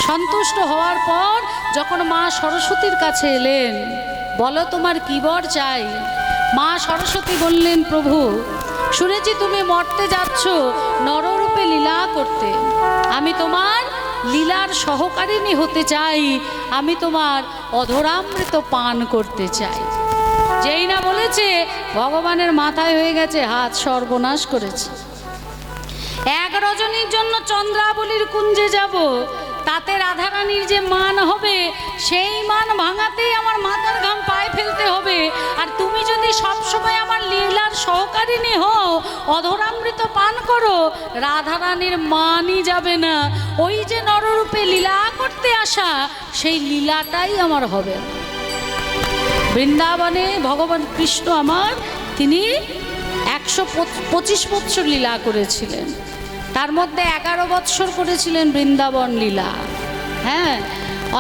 Speaker 1: সন্তুষ্ট হওয়ার পর যখন মা সরস্বতীর কাছে এলেন, বলো তোমার কি বর চাই? মা সরস্বতী বললেন, প্রভু, শুনেছি তুমি মর্তে যাচ্ছ নররূপে লীলা করতে। আমি তোমার লীলার সহকারিণী হতে চাই, আমি তোমার অধরামৃত পান করতে চাই। যেই না বলেছে, ভগবানের মাথায় হয়ে গেছে হাত, সর্বনাশ করেছে। 1 রজনীর জন্য চন্দ্রাবলীর কুঞ্জে যাব, তাতে রাধারানীর যে মান হবে, সেই মান ভাঙাতেই আমার মাথার ঘাম পায়ে ফেলতে হবে। আর তুমি যদি সবসময় আমার লীলার সহকারিণী হও, অধরামৃত পান করো, রাধারানীর মানই যাবে না। ওই যে নররূপে লীলা করতে আসা, সেই লীলাটাই আমার হবে না। বৃন্দাবনে ভগবান কৃষ্ণ আমার, তিনি 125 বৎসর লীলা করেছিলেন। তার মধ্যে 11 বৎসর করেছিলেন বৃন্দাবন লীলা। হ্যাঁ,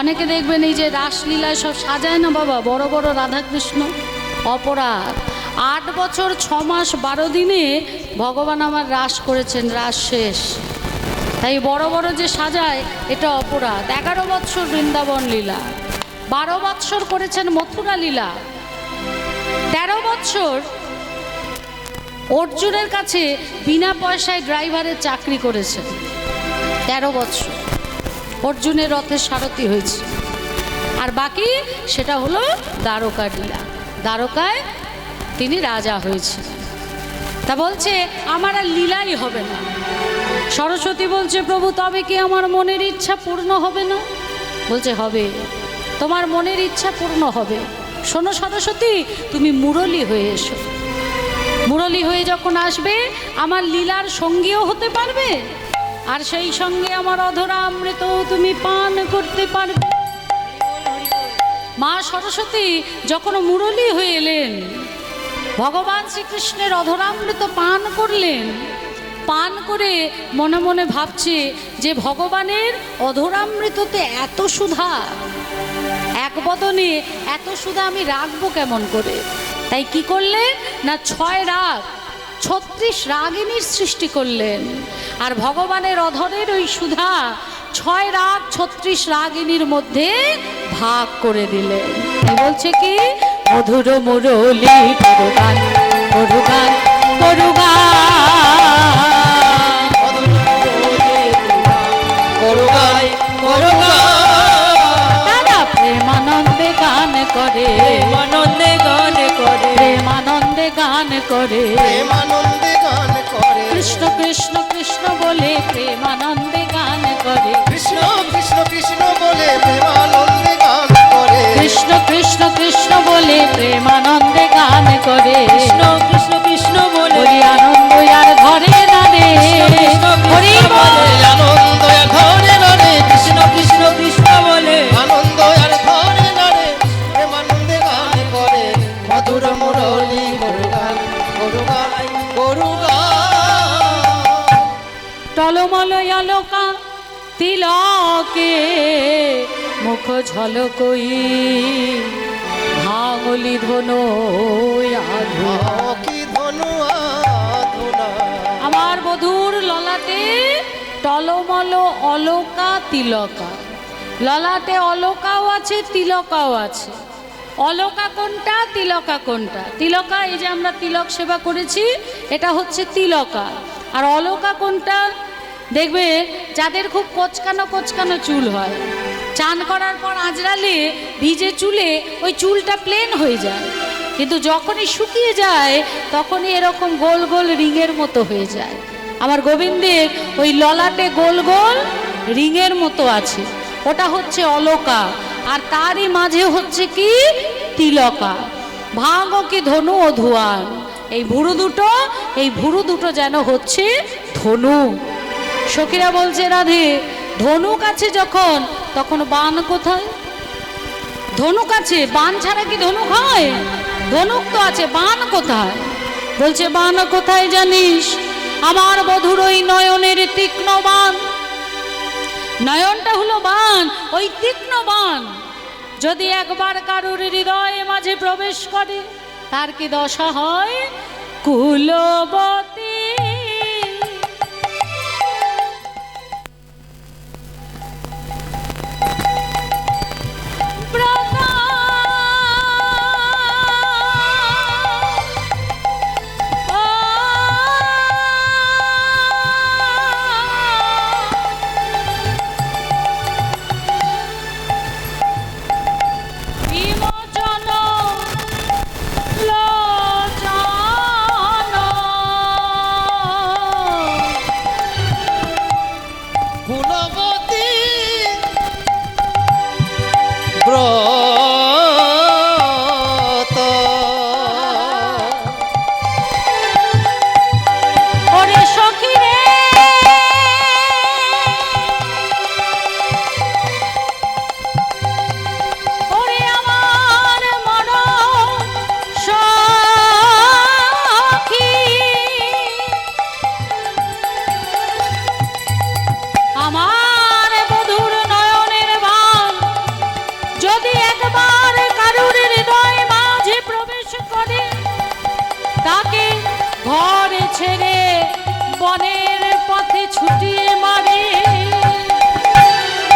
Speaker 1: অনেকে দেখবেন এই যে রাসলীলায় সব সাজায় না বাবা, বড় বড় রাধাকৃষ্ণ, অপরাধ। 8 বছর 6 মাস 12 দিনে ভগবান আমার রাস করেছেন, রাস শেষ। তাই বড় বড় যে সাজায় এটা অপরাধ। 11 বৎসর বৃন্দাবন লীলা, 12 বৎসর করেছেন মথুরা লীলা, 13 বৎসর অর্জুনের কাছে বিনা পয়সায় ড্রাইভারের চাকরি করেছেন। 13 বৎসর অর্জুনের রথের সারথি হয়েছে। আর বাকি সেটা হলো দ্বারকা লীলা, দ্বারকায় তিনি রাজা হয়েছে। তা বলছে আমার আর লীলাই হবে না। সরস্বতী বলছে প্রভু তবে কি আমার মনের ইচ্ছা পূর্ণ হবে না? বলছে হবে, তোমার মনের ইচ্ছা পূর্ণ হবে। শোনো সরস্বতী, তুমি মুরলী হয়ে এসো। মুরলী হয়ে যখন আসবে আমার লীলার সঙ্গীও হতে পারবে, আর সেই সঙ্গে আমার অধরা অমৃত তুমি পান করতে পারবে। মা সরস্বতী যখন মুরলী হয়ে এলেন, ভগবান শ্রীকৃষ্ণের অধরামৃত পান করলেন। পান করে মনে মনে ভাবছে যে ভগবানের অধরামৃততে এত সুধা, এক বদনে এত সুধা আমি রাখবো কেমন করে। তাই কি করলেন না 6 রাগ 36 রাগিনীর সৃষ্টি করলেন। আর ভগবানের অধরের ওই সুধা 6 রাগ 36 রাগিনীর মধ্যে ভাগ করে দিলেন। বলছে কি মধুর মুরলী করুগান করুগান করুগান
Speaker 2: করুগাই করুগা
Speaker 1: তারা প্রেমানন্দে গান করে,
Speaker 3: আনন্দে গান করে,
Speaker 1: প্রেমানন্দে গান করে,
Speaker 2: প্রেমানন্দে গান করে।
Speaker 1: কৃষ্ণ কৃষ্ণ কৃষ্ণ বলে প্রেমানন্দে গান করে,
Speaker 2: কৃষ্ণ কৃষ্ণ কৃষ্ণ বলে প্রেমানন্দে গান করে।
Speaker 1: কৃষ্ণ কৃষ্ণ কৃষ্ণ বলে প্রেমানন্দে গান করে।
Speaker 3: কৃষ্ণ কৃষ্ণ কৃষ্ণ বলে
Speaker 1: বলি আনন্দ আর ঘরে না রে, হরি বল।
Speaker 2: আনন্দ আর ধরে না রে,
Speaker 3: কৃষ্ণ কৃষ্ণ কৃষ্ণ বলে
Speaker 2: আনন্দ আর ধরে না রে, প্রেমানন্দে গান করে। মধুর মুরলী করুগান করুগাই করুগা।
Speaker 1: টলমল আলোকা তিলকে মুখ ঝলকই ভাঙলি ধনু আধু।
Speaker 2: কি ধনু আধুনা।
Speaker 1: আমার বধূর ললাটে টলমল অলকা তিলকা, ললাটে অলকাও আছে তিলকাও আছে। অলকা কোনটা তিলকা কোনটা? তিলকা এই যে আমরা তিলক সেবা করেছি এটা হচ্ছে তিলকা। আর অলকা কোনটা? দেখবে যাদের খুব কোচকানো কোচকানো চুল হয়, চান করার পর আঁচড়ালে ভিজে চুলে ওই চুলটা প্লেন হয়ে যায়, কিন্তু যখনই শুকিয়ে যায় তখনই এরকম গোল গোল রিংয়ের মতো হয়ে যায়। আমার গোবিন্দের ওই ললাটে গোল গোল রিংয়ের মতো আছে, ওটা হচ্ছে অলকা। আর তারই মাঝে হচ্ছে কি তিলকা। ভাঙ কি ধনু ও ধোয়ান, এই ভুরু দুটো যেন হচ্ছে ধনু। সখীরা বলছে রাধে ধনুক আছে যখন, তখন বান কোথায়? ধনুক আছে, বান ছাড়া কি ধনুক হয়? ধনুক তো আছে, বান কোথায়? বলছে বান কোথায় জানিস? আমার বধুর ওই নয়নের তীক্ষ্ণ বান। নয়নটা হলো বান, ওই তীক্ষ্ণ বান যদি একবার কারুর হৃদয়ে মাঝে প্রবেশ করে তার কি দশা হয়? কুলবতী।
Speaker 2: কুলবতী ব্রত
Speaker 1: ওরে সখী রে, ওরে আমার মন সখী, যদি একবার কারুর হৃদয় মাঝে প্রবেশ করে, তাকে ঘরে ছেড়ে বনের পথে ছুটিয়ে মারে।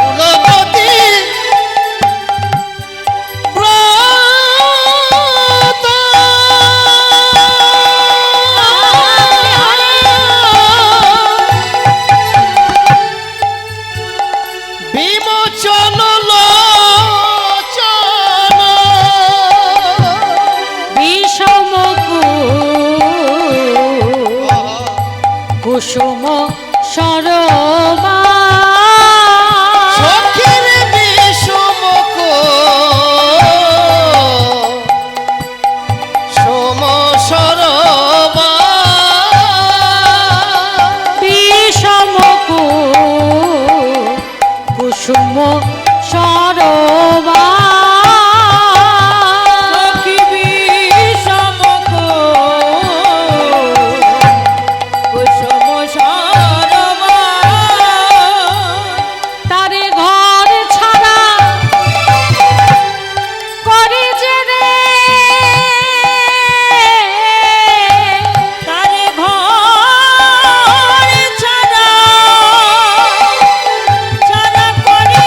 Speaker 2: কুলবতী ব্রত বিমোচন লোচন
Speaker 1: বিষম কুসুম সরবা
Speaker 2: সখীর বিষম সোম সরবা
Speaker 1: বিষম কুসুম সরবা
Speaker 3: সখী বিষম কুসুম সরবা
Speaker 1: তারে ঘর ছাড়া করে যে রে,
Speaker 3: তারে ঘর ছাড়া ছাড়া করে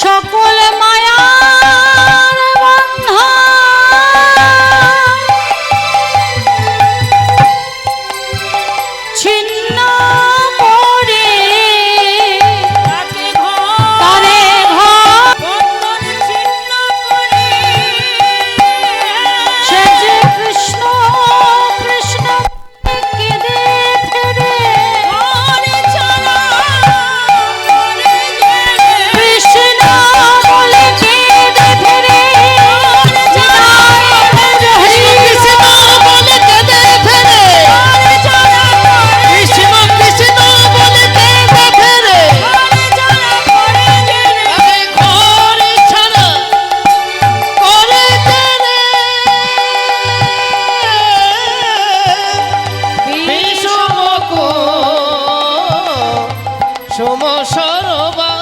Speaker 1: সকল মায়ার বন্ধন ছিন্ন করে
Speaker 3: তাকে ঘর
Speaker 1: তারে ঘর
Speaker 3: বন্ধন ছিন্ন করে
Speaker 1: সে যে কৃষ্ণ কৃষ্ণ কেঁদে ফেরে,
Speaker 3: ঘর ছাড়া করে
Speaker 1: কৃষ্ণ বলে কেঁদে ফেরে,
Speaker 2: কৃষ্ণ বলে কেঁদে ফেরে কৃষ্ণ কৃষ্ণ বলে কেঁদে ফেরে আরে ঘর ছাড়া করে তেরে বিষম সোম সরবান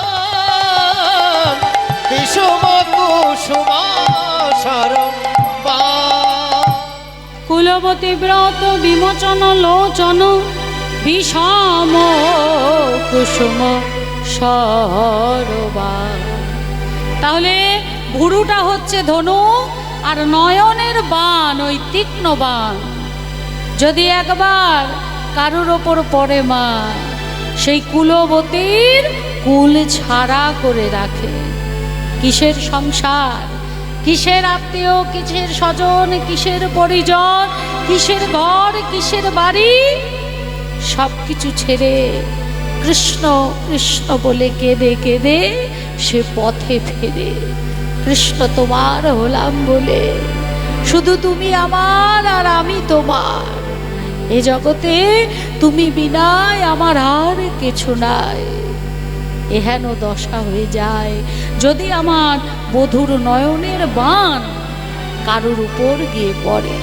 Speaker 2: বিষম কুসুম সরবান
Speaker 1: কুলবতী ব্রত বিমোচন লোচন বিষম কুসুম সরবা। তাহলে ভুরুটা হচ্ছে ধনু আর নয়নের বান, ওই তীক্ষ্ণ বান যদি একবার কারুর ওপর পড়ে মা, সেই কুলবতীর কুল ছাড়া করে রাখে। কিসের সংসার, কিসের আত্মীয়, কিসের স্বজন, কিসের পরিজন, কিসের ঘর, কিসের বাড়ি, সব কিছু ছেড়ে কৃষ্ণ কৃষ্ণ বলে কেঁদে কেঁদে সে পথে ফেরে। কৃষ্ণ তোমার হলাম বলে, শুধু তুমি আমার আর আমি তোমার, এ জগতে তুমি বিনায় আমার আর কিছু নাই। এহেন দশা হয়ে যায় যদি আমার বধুর নয়নের বান কারুর উপর গিয়ে পড়ে।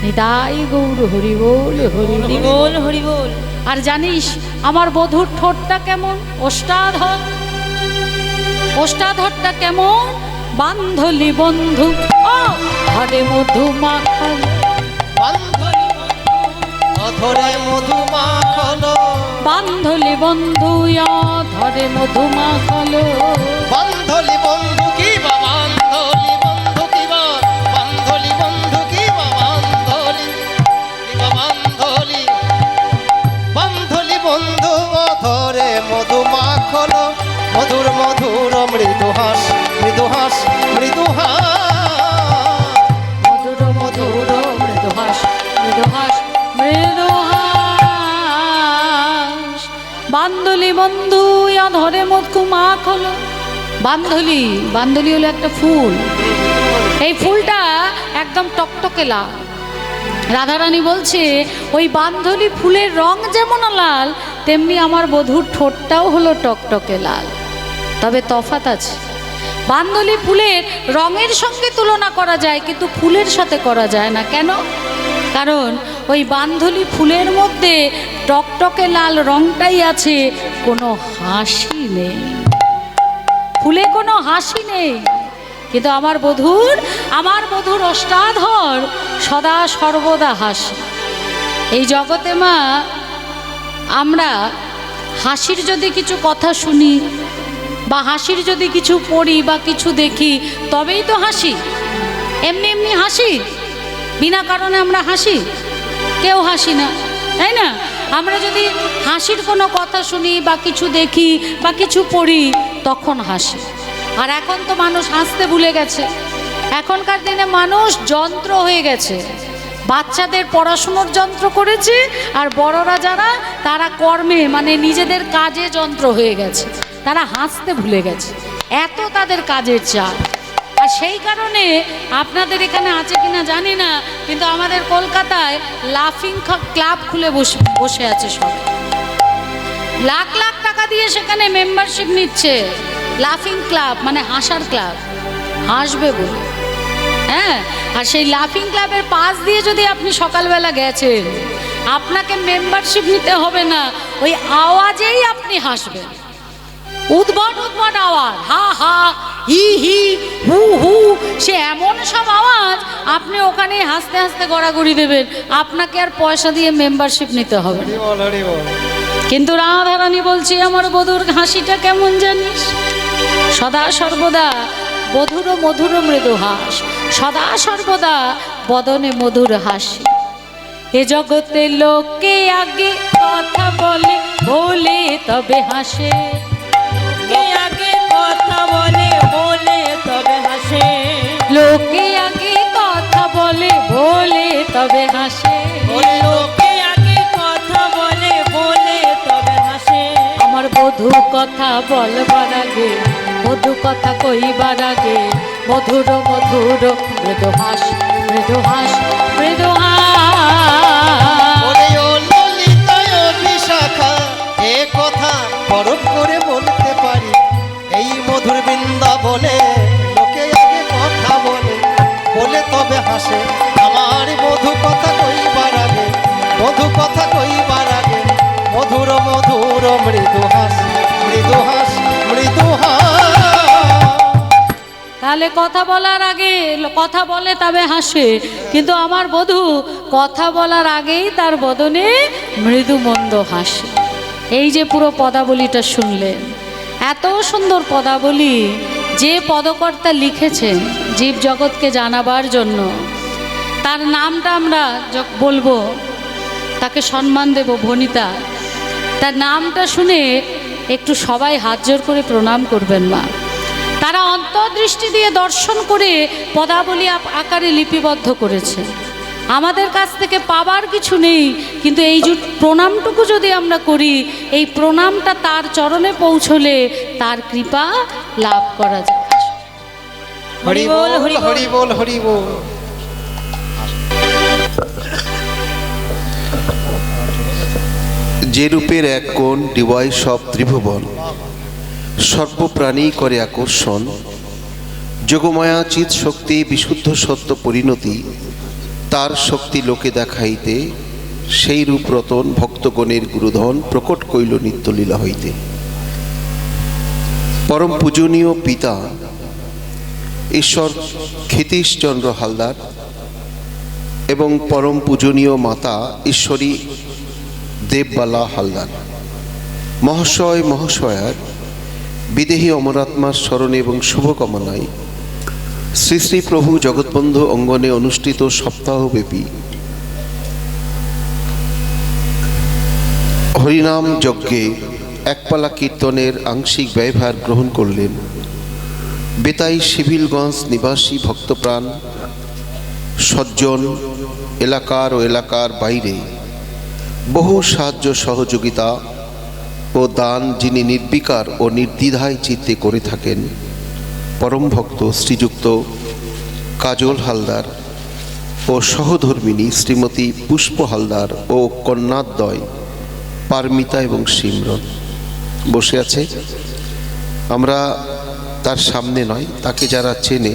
Speaker 1: নিতাই গৌর হরি বল হরি
Speaker 3: হরি
Speaker 1: বল।
Speaker 3: বল হরি বল।
Speaker 1: আর জানিস আমার বধুর ঠোঁটটা কেমন? অষ্টাধর। অষ্টাধরটা কেমন? বান্ধলি বন্ধু ও হরে মধু মাখন,
Speaker 2: অধরে মধু মাখলো
Speaker 1: বান্ধলি বন্ধু ধরে মধু মাখলো।
Speaker 2: বান্ধলি বন্ধু কি বা বান্ধলি বন্ধু কি বা বান্ধলি বন্ধু কি বা বান্ধলি কি বা বান্ধলি বান্ধলি বন্ধু অধরে মধু মাখলো মধুর মধুর মৃদুহাস মৃদুহাস মৃদুহাস
Speaker 1: মধুর মধুর মৃদুহাস মৃদুহাস মৃদুহাস। বান্ধলি বন্ধু ধরে মধু মাখলো। বান্ধলি, বান্ধলি হলো একটা ফুল, এই ফুলটা একদম টকটকে লাল। রাধারানী বলছে ওই বান্ধলি ফুলের রং যেমন লাল, তেমনি আমার বধূর ঠোঁটটাও হলো টকটকে লাল। তবে তফাৎ আছে, বান্ধলি ফুলের রঙের সঙ্গে তুলনা করা যায় কিন্তু ফুলের সাথে করা যায় না। কেন? কারণ ওই বান্ধলি ফুলের মধ্যে টকটকে লাল রংটাই আছে, কোনো হাসি নেই, ফুলে কোনো হাসি নেই। কিন্তু আমার বধূর অষ্টাধর সদা সর্বদা হাসি। এই জগতে মা আমরা হাসির যদি কিছু কথা শুনি বা হাসির যদি কিছু পড়ি বা কিছু দেখি তবেই তো হাসি। এমনি এমনি হাসি, বিনা কারণে আমরা হাসি? কেউ হাসি না, তাই না? আমরা যদি হাসির কোনো কথা শুনি বা কিছু দেখি বা কিছু পড়ি তখন হাসি। আর এখন তো মানুষ হাসতে ভুলে গেছে। এখনকার দিনে মানুষ যন্ত্র হয়ে গেছে। বাচ্চাদের পড়াশুনোর যন্ত্র করেছে, আর বড়রা যারা তারা কর্মে মানে নিজেদের কাজে যন্ত্র হয়ে গেছে। তারা হাসতে ভুলে গেছে, এত তাদের কাজের চাপ। আর সেই কারণে আপনাদের এখানে আছে কিনা জানি না, কিন্তু আমাদের কলকাতায় লাফিং ক্লাব খুলে বসে আছে সব। লাখ লাখ টাকা দিয়ে সেখানে মেম্বারশিপ নিচ্ছে। লাফিং ক্লাব মানে হাসার ক্লাব, হাসবে বলে। হ্যাঁ, আর সেই লাফিং ক্লাবের পাশ দিয়ে যদি আপনি সকালবেলা গেছেন, আপনাকে মেম্বারশিপ নিতে হবে না, ওই আওয়াজেই আপনি হাসবেন। উদ্ভট উদ্ভট আওয়াজ, হা হা, হি হি, হু হু, সে এমন সব আওয়াজ, আপনি ওখানে হাসতে হাসতে গড়াগড়ি দেবেন। আপনাকে আর পয়সা দিয়ে মেম্বারশিপ নিতে হবে না। কিন্তু রাধারানী বলছি, আমার বধূর হাসিটা কেমন জানিস? সদা সর্বদা বধুর মধুর মৃদু হাস, সদা সর্বদা বদনে মধুর হাসি। এ জগতে লোকে আগে কথা বলে বলে তবে হাসে,
Speaker 3: কে আগে কথা বলে বলে তবে হাসে,
Speaker 1: লোকে আগে কথা বলে বলে তবে হাসে,
Speaker 3: লোকে আগে কথা বলে বলে তবে হাসে।
Speaker 1: আমার বধূ কথা বলবার আগে, বধূ কথা কইবার আগে, মধুর মধুর মৃদু হাস, মৃদু হাস, মৃদু হাস।
Speaker 2: ওরে ও ললিতা ও বিশাখা, এ কথা পরব করে বলতে পারি, এই মধুর বৃন্দাবনে লোকে আগে কথা বলে বলে তবে হাসে। আমার মধু কথা কইবার আগে, মধু কথা কইবার আগে, মধুর মধুর মৃদু হাস, মৃদু হাস, মৃদু হাস।
Speaker 1: তাহলে কথা বলার আগে কথা বলে তবে হাসে, কিন্তু আমার বধূ কথা বলার আগেই তার বদনে মৃদু মন্দ হাসে। এই যে পুরো পদাবলীটা শুনলেন, এত সুন্দর পদাবলী যে পদকর্তা লিখেছেন জীব জগৎকে জানাবার জন্য, তার নামটা আমরা বলবো, তাকে সম্মান দেব ভনিতা। তার নামটা শুনে একটু সবাই হাত জোর করে প্রণাম করবেন মা। তারা অন্তর্দৃষ্টি দিয়ে দর্শন করে পদাবলী আকারে লিপিবদ্ধ করেছে। আমাদের কাছ থেকে পাবার কিছু নেই, কিন্তু এই যে প্রণামটুকু যদি আমরা করি, এই প্রণামটা তার চরণে পৌঁছলে তার কৃপা লাভ করা যায়।
Speaker 2: হরি বল, হরি বল, হরি বল।
Speaker 4: যে রূপের এক কোণ ডিওয়াই সব ত্রিভুবন, সর্বপ্রাণী করে আকর্ষণ, যোগমায়া চিৎ শক্তি বিশুদ্ধ সত্য পরিণতি, তার শক্তি লোকে দেখাইতে, সেই রূপ রতন ভক্তগণের গুরুধন প্রকট কইল নিত্যলীলা হইতে। পরম পূজনীয় পিতা ঈশ্বর ক্ষিতীশচন্দ্র হালদার এবং পরম পূজনীয় মাতা ঈশ্বরী দেববালা হালদার মহাশয় মহাশয়ার বিদেহী অমরাত্মার স্মরণে এবং শুভকামনায় শ্রী শ্রী প্রভু জগৎবন্ধু অঙ্গনে অনুষ্ঠিত সপ্তাহব্যাপী হরিনাম যজ্ঞে একপালা কীর্তনের আংশিক ব্যয়ভার গ্রহণ করলেন বেতাই শিভিলগঞ্জ নিবাসী ভক্তপ্রাণ সজ্জন, এলাকার ও এলাকার বাইরে বহু সাহায্য সহযোগিতা ও দান যিনি নির্বিকার ও নির্দ্বিধায় চিত্তে করে থাকেন পরম ভক্ত শ্রীযুক্ত কাজল হালদার ও সহধর্মিণী শ্রীমতী পুষ্প হালদার ও কন্যাদ্বয় পারমিতা এবং সিমরন বসে আছে। আমরা তার সামনে নয়, তাকে যারা চেনে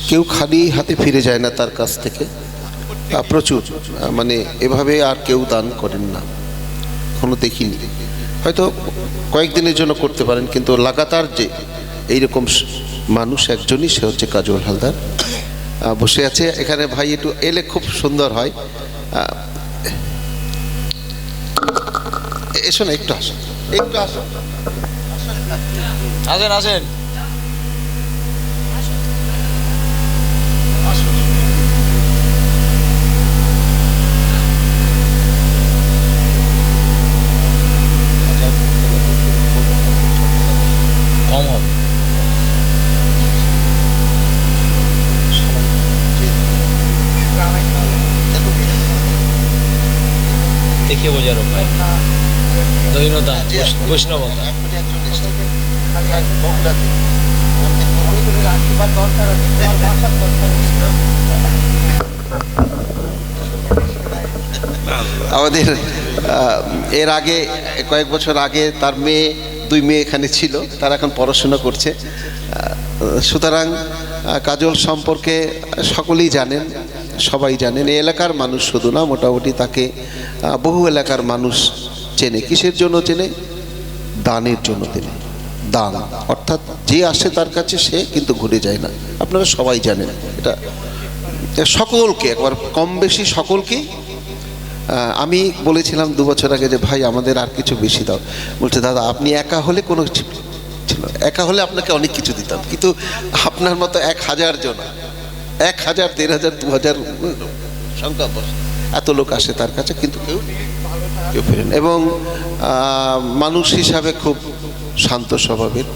Speaker 4: কেউ খালি হাতে ফিরে যায় না তার কাছ থেকে, প্রচুর, মানে এভাবে আর কেউ দান করেন না, কোনো দেখিনি। হয়তো কয়েকদিনের জন্য করতে পারেন, কিন্তু লাগাতার যে এইরকম মানুষ একজনই, সে হচ্ছে কাজল হালদার। বসে আছে এখানে। ভাই একটু এলে খুব সুন্দর হয়। এসো না, একটু আসো, একটু আসো,
Speaker 5: আসেন আসেন। কম হবে। দেখিয়ে বোঝার উপায়, দৈনতা, বৈষ্ণবতা।
Speaker 4: আমাদের এর আগে কয়েক বছর আগে তার দুই মেয়ে এখানে ছিল, তারা এখন পড়াশোনা করছে। সুতরাং কাজল সম্পর্কে সকলেই জানেন, সবাই জানেন। এই এলাকার মানুষ শুধু না, মোটামুটি তাকে বহু এলাকার মানুষ চেনে। কিসের জন্য চেনে? দানের জন্য চেনে। দান অর্থাৎ যে আসে তার কাছে সে কিন্তু ঘুরে যায় না। আপনারা সবাই জানেন এটা। সকলকে, একবার কম বেশি সকলকেই। আমি বলেছিলাম 2 বছর আগে যে ভাই আমাদের আর কিছু বেশি দাও। বলছে দাদা আপনি একা হলে কোনো কিছু ছিল, একা হলে আপনাকে অনেক কিছু দিতাম, কিন্তু আপনার মতো 1000 জন, 1000, 1500, 2000 সংখ্যা এত লোক আসে তার কাছে, কিন্তু কেউ ফেরেন। এবং মানুষ হিসাবে খুব শান্ত স্বভাবের।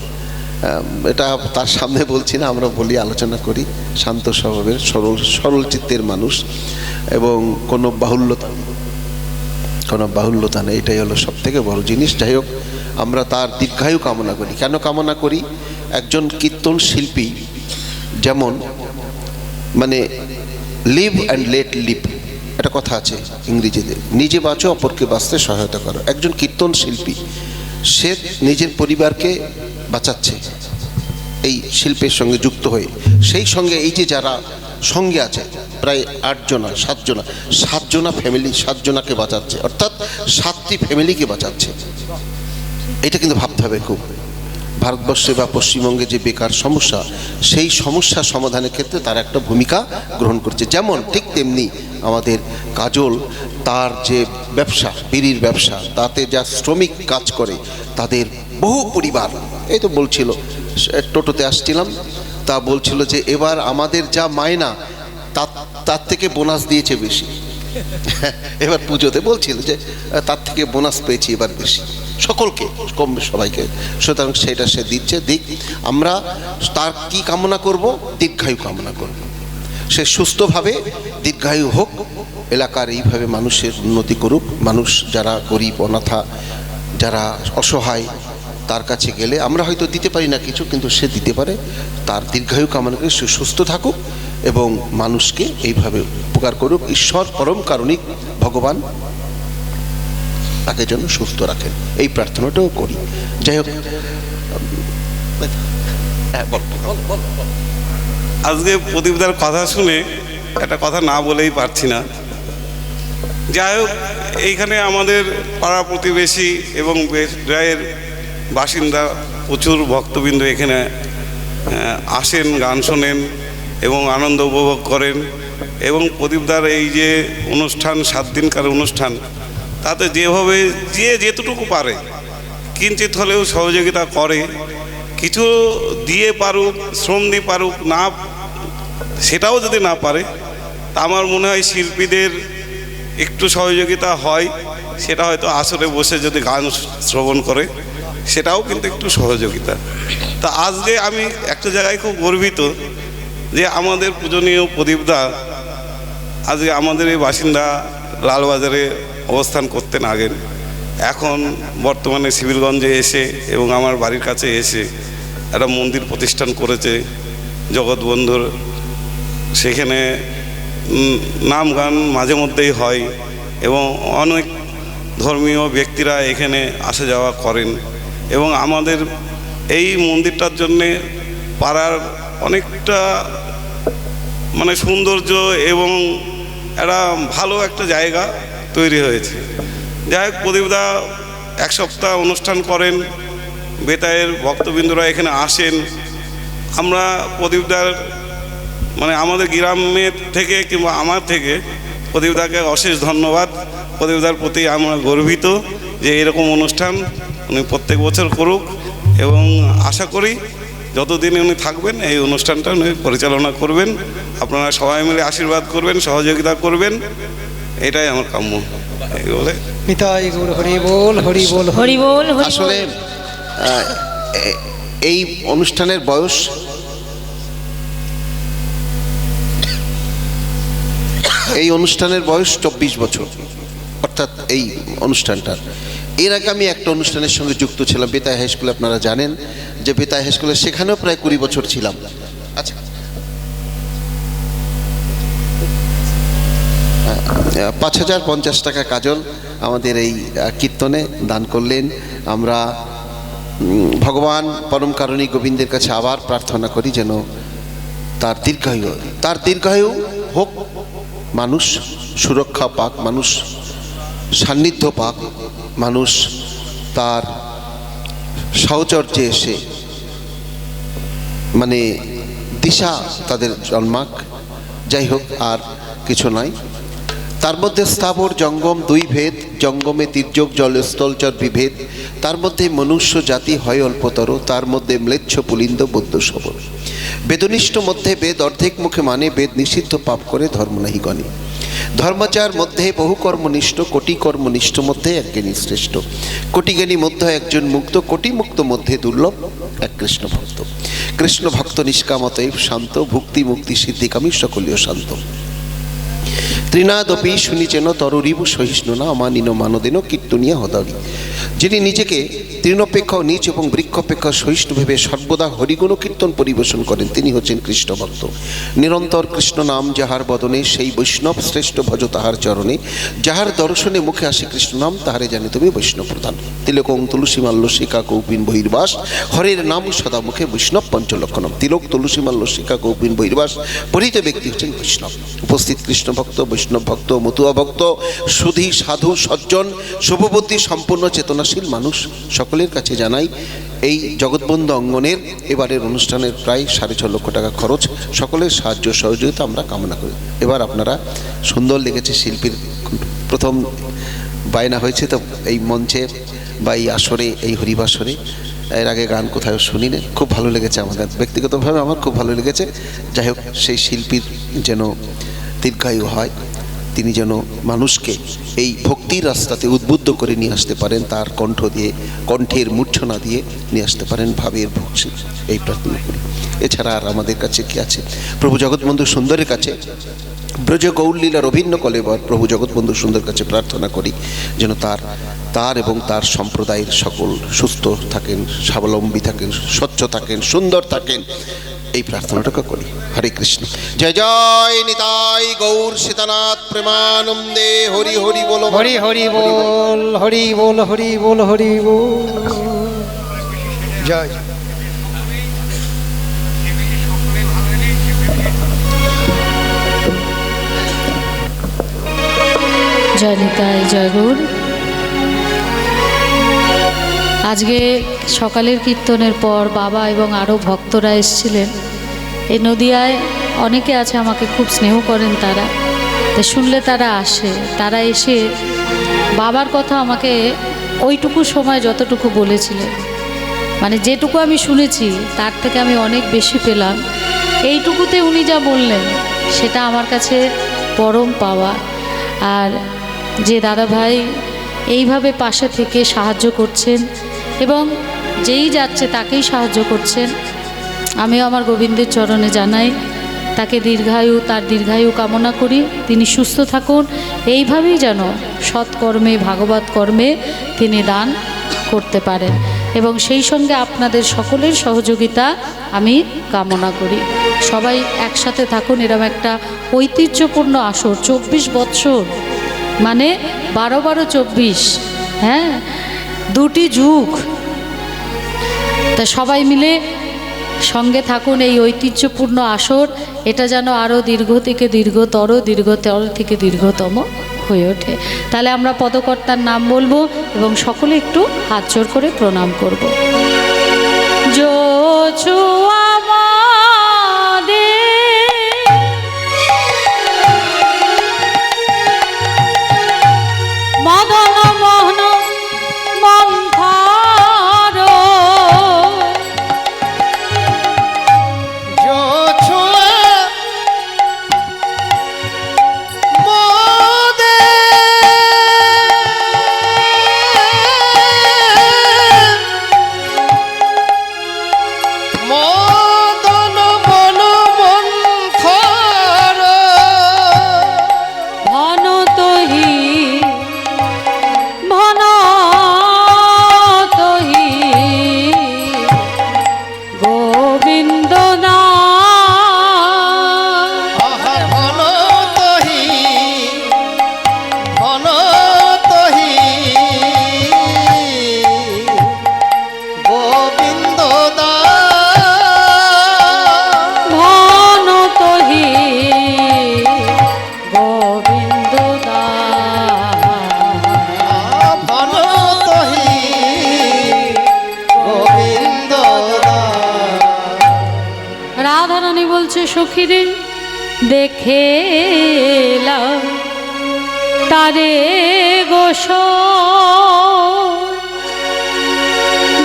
Speaker 4: এটা তার সামনে বলছি না, আমরা বলি, আলোচনা করি। শান্ত স্বভাবের, সরল চিত্তের মানুষ, এবং কোনো বাহুল্যতা নেই। এটাই হলো সব থেকে বড় জিনিস। যাই হোক, আমরা তার দীর্ঘায়ু কামনা করি। কেন কামনা করি? একজন কীর্তন শিল্পী যেমন, মানে লিভ অ্যান্ড লেট লিভ, একটা কথা আছে ইংরেজিতে, নিজে বাঁচো অপরকে বাঁচতে সহায়তা করো। একজন কীর্তন শিল্পী, সে নিজের পরিবারকে বাঁচাচ্ছে এই শিল্পের সঙ্গে যুক্ত হয়ে। সেই সঙ্গে এই যে যারা সঙ্গে আছে, প্রায় 7 জনা ফ্যামিলি, 7 জনাকে বাঁচাচ্ছে, অর্থাৎ 7টি ফ্যামিলিকে বাঁচাচ্ছে। এটা কিন্তু ভাবতে হবে খুব। ভারতবর্ষে বা পশ্চিমবঙ্গে যে বেকার সমস্যা, সেই সমস্যা সমাধানের ক্ষেত্রে তার একটা ভূমিকা গ্রহণ করছে। যেমন ঠিক তেমনি আমাদের কাজল, তার যে ব্যবসা, বিড়ির ব্যবসা, তাতে যা শ্রমিক কাজ করে, তাদের বহু পরিবার, এই তো বলছিল, টোটোতে আসছিলাম, তা বলছিল যে এবার আমাদের যা মায়না তার থেকে বোনাস দিয়েছে বেশি। এবার পুজোতে বলছিল যে তার থেকে বোনাস পেয়েছি এবার বেশি, সকলকে, কম সবাইকে। সুতরাং সেটা সে দিচ্ছে, দিক। আমরা তার কি কামনা করব? দীর্ঘায়ু কামনা করব। সে সুস্থভাবে দীর্ঘায়ু হোক, এলাকার এইভাবে মানুষের উন্নতি করুক। মানুষ যারা গরিব, অনাথা, যারা অসহায়, তার কাছে গেলে আমরা হয়তো দিতে পারি না কিছু, কিন্তু সে দিতে পারে। তার দীর্ঘায়ু কামনা করে সে সুস্থ থাকুক এবং মানুষকে এইভাবে উপকার করুক। ঈশ্বর পরম কারণিক ভগবান তাকে যেন সুস্থ রাখেন, এই প্রার্থনাটাও করি। যাই হোক,
Speaker 6: আজকে প্রদীপদার কথা শুনে একটা কথা না বলেই পারছি না। যাই হোক, এইখানে আমাদের পাড়া প্রতিবেশী এবং রায়ের বাসিন্দা প্রচুর ভক্তবৃন্দ এখানে আসেন, গান শোনেন এবং আনন্দ উপভোগ করেন। এবং প্রদীপদার এই যে অনুষ্ঠান, 7 দিনকার অনুষ্ঠান, তাতে যেভাবে যে যেতটুকু পারে কিঞ্চিত হলেও সহযোগিতা করে, কিছু দিয়ে পারুক, শ্রম দিয়ে পারুক, না সেটাও যদি না পারে, তা আমার মনে হয় শিল্পীদের একটু সহযোগিতা হয়। সেটা হয়তো আসরে বসে যদি গান শ্রবণ করে, সেটাও কিন্তু একটু সহযোগিতা। তা আজকে আমি একটা জায়গায় খুব গর্বিত যে আমাদের পূজনীয় প্রদীপদা আজকে আমাদের এই বাসিন্দা লালবাজারে অবস্থান করতেন আগে, এখন বর্তমানে শিবিরগঞ্জে এসে এবং আমার বাড়ির কাছে এসে একটা মন্দির প্রতিষ্ঠান করেছে জগৎবন্ধুর। সেখানে নাম গান মাঝে মধ্যেই হয় এবং অনেক ধর্মীয় ব্যক্তিরা এখানে আসা যাওয়া করেন। এবং আমাদের এই মন্দিরটার জন্যে পাড়ার অনেকটা মানে সৌন্দর্য এবং একটা ভালো একটা জায়গা তৈরি হয়েছে। যাই হোক, প্রদীপদা এক সপ্তাহ অনুষ্ঠান করেন, বেতায়ের ভক্তবৃন্দরা এখানে আসেন। আমরা প্রদীপদার মানে আমাদের গ্রামের থেকে কিংবা আমার থেকে প্রদীপদাকে অশেষ ধন্যবাদ। প্রদীপদার প্রতি আমরা গর্বিত যে এরকম অনুষ্ঠান উনি প্রত্যেক বছর করুক, এবং আশা করি যতদিন উনি থাকবেন এই অনুষ্ঠানটা উনি পরিচালনা করবেন। আপনারা সবাই মিলে আশীর্বাদ করবেন, সহযোগিতা করবেন, এটাই আমার কাম্য। এই বলে
Speaker 2: নিতাই গৌর হরি বল, হরি বল,
Speaker 3: হরি বল, হরি বল।
Speaker 4: আসলে এই অনুষ্ঠানের বয়স এই অনুষ্ঠানের বয়স 24 বছর, অর্থাৎ এই অনুষ্ঠানটার। এর আগে আমি একটা অনুষ্ঠানের সঙ্গে যুক্ত ছিলাম বেতাই হাই স্কুলে। আপনারা জানেন যে বেতাই হাই স্কুলে সেখানেও প্রায় 20 বছর ছিলাম। আচ্ছা, 5050 টাকা কাজল আমাদের এই কীর্তনে দান করলেন। আমরা ভগবান পরম কারণী গোবিন্দের কাছে আবার প্রার্থনা করি যেন তার দীর্ঘায়ু হোক, মানুষ সুরক্ষা পাক, মানুষ সান্নিধ্য পাক, মানুষ তার সাহচর্যে এসে মানে দিশা তাদের জন্মাক। যাই হোক, আর কিছু নয়। তার মধ্যে স্থাবর জঙ্গম দুই ভেদ, জঙ্গমে তির্যক জলস্থলচর বিভেদ। তার মধ্যে মনুষ্য জাতি হয় অল্পতর, তার মধ্যে ম্লেচ্ছ পুলিন্দ বৌদ্ধ সবর। বেদনিষ্ঠ মধ্যে বেদ অর্ধেক মুখে মানে, বেদ নিষিদ্ধ পাপ করে ধর্ম নাহি গণে। ধর্মচার মধ্যে বহু কর্মনিষ্ঠ, কোটি কর্মনিষ্ঠ মধ্যে একজ্ঞানী শ্রেষ্ঠ। কোটি জ্ঞানী মধ্যে একজন মুক্ত, কোটি মুক্ত মধ্যে দুর্লভ এক কৃষ্ণ ভক্ত। কৃষ্ণ ভক্ত নিষ্কামতৈব শান্ত, ভুক্তি মুক্তি সিদ্ধিকামী সকলীয় শান্ত। ত্রিনাদপি শুনিচেন তরুরিবু সহিষ্ণু না অমানিন মানদেন কীর্তনিয়া হদারি। যিনি নিজেকে তৃণপেক্ষা নীচ এবং বৃক্ষপেক্ষা সহিষ্ণু ভেবে সর্বদা হরিগুণ কীর্তন পরিবেশন করেন, তিনি হচ্ছেন কৃষ্ণ ভক্ত। নিরন্তর কৃষ্ণ নাম যাহার বদনে, সেই বৈষ্ণব শ্রেষ্ঠ ভজ তাহার চরণে। যাহার দর্শনে মুখে আসে কৃষ্ণ নাম, তাহারে জানি তুমি বৈষ্ণব প্রধান। তিলকং তুলসী মাল্য শিকা কৌপিন বহির্বাস, হরের নাম সদা মুখে বৈষ্ণব পঞ্চলক্ষণম। তিলক তুলসী মাল্য শিকা কৌপিন বহির্বাস পরিহিত ব্যক্তি হচ্ছেন বৈষ্ণব। উপস্থিত কৃষ্ণ ভক্ত, বৈষ্ণব ভক্ত, মতুয়া ভক্ত, সুধী সাধু সজ্জন, শুভবুদ্ধি সম্পূর্ণ চেতনাশীল মানুষ সকলের কাছে জানাই এই জগৎবন্ধু অঙ্গনের এবারের অনুষ্ঠানের প্রায় 6.5 লক্ষ টাকা খরচ। সকলের সাহায্য সহযোগিতা আমরা কামনা করি। এবার আপনারা সুন্দর লেগেছে, শিল্পীর প্রথম বায়না হয়েছে তো এই মঞ্চে বা এই আসরে, এই হরিবাসরে। এর আগে গান কোথাও শুনিনি, খুব ভালো লেগেছে আমাদের, ব্যক্তিগতভাবে আমার খুব ভালো লেগেছে। যাই হোক, সেই শিল্পীর যেন দীর্ঘায়ু হয়, তিনি যেন মানুষকে এই ভক্তির রাস্তাতে উদ্বুদ্ধ করে নিয়ে আসতে পারেন, তার কণ্ঠ দিয়ে, কণ্ঠের মূর্ছনা দিয়ে নিয়ে আসতে পারেন ভাবের ভক্তি, এই প্রার্থনা করি। এছাড়া আর আমাদের কাছে কি আছে? প্রভু জগৎবন্ধু সুন্দরের কাছে ব্রজ গৌরলীলার অভিন্ন কলেবর প্রভু জগৎবন্ধু সুন্দর কাছে প্রার্থনা করি যেন তার এবং তার সম্প্রদায়ের সকল সুস্থ থাকেন, স্বাবলম্বী থাকেন, স্বচ্ছ থাকেন, সুন্দর থাকেন, এই প্রার্থনাটাকে করি। হরে কৃষ্ণ। জয় জয় নিতাই গৌর সীতানাথ প্রেমানন্দে। হরি হরি বল,
Speaker 2: হরি হরি বল, হরি বল, হরি বল, হরি বল। জয়
Speaker 1: জয় নিতাই, জয় গৌর। আজকে সকালের কীর্তনের পর বাবা এবং আরও ভক্তরা এসেছিলেন। এই নদিয়ায় অনেকে আছে, আমাকে খুব স্নেহ করেন তারা, তো শুনলে তারা আসে। তারা এসে বাবার কথা আমাকে ওইটুকু সময় যতটুকু বলেছিলেন, মানে যেটুকু আমি শুনেছি তার থেকে আমি অনেক বেশি পেলাম। এইটুকুতে উনি যা বললেন সেটা আমার কাছে পরম পাওয়া। আর যে দাদা ভাই এইভাবে পাশে থেকে সাহায্য করছেন এবং যেই যাচ্ছে তাকেই সাহায্য করছেন, আমিও আমার গোবিন্দের চরণে জানাই তাকে দীর্ঘায়ু, তার দীর্ঘায়ু কামনা করি। তিনি সুস্থ থাকুন, এইভাবেই যেন সৎকর্মে, ভাগবত কর্মে তিনি দান করতে পারেন, এবং সেই সঙ্গে আপনাদের সকলের সহযোগিতা আমি কামনা করি। সবাই একসাথে থাকুন। এরকম একটা ঐতিহ্যপূর্ণ আসর, 24 বৎসর, মানে 12-12-24, হ্যাঁ, 2টি যুগ। তা সবাই মিলে সঙ্গে থাকুন এই ঐতিহ্যপূর্ণ আসর, এটা যেন আরও দীর্ঘ থেকে দীর্ঘতর, দীর্ঘতর থেকে দীর্ঘতম হয়ে ওঠে। তাহলে আমরা পদকর্তার নাম বলবো এবং সকলে একটু হাত জোড় করে প্রণাম করব। যোছু মদন মোহন মন্থর
Speaker 2: যোছুয়া মোদে মদন মন মন্থর
Speaker 1: ঘন তহি ঘন তহি গোবিন্দ
Speaker 2: আহা ঘন তহি ঘন তহি গোবিন্দ দা
Speaker 1: ঘন তহি গোবিন্দ
Speaker 2: ঘন তহি গোবিন্দ দা
Speaker 1: রাধারানী বলছে সখীরে দেখে এলাম তারে গোস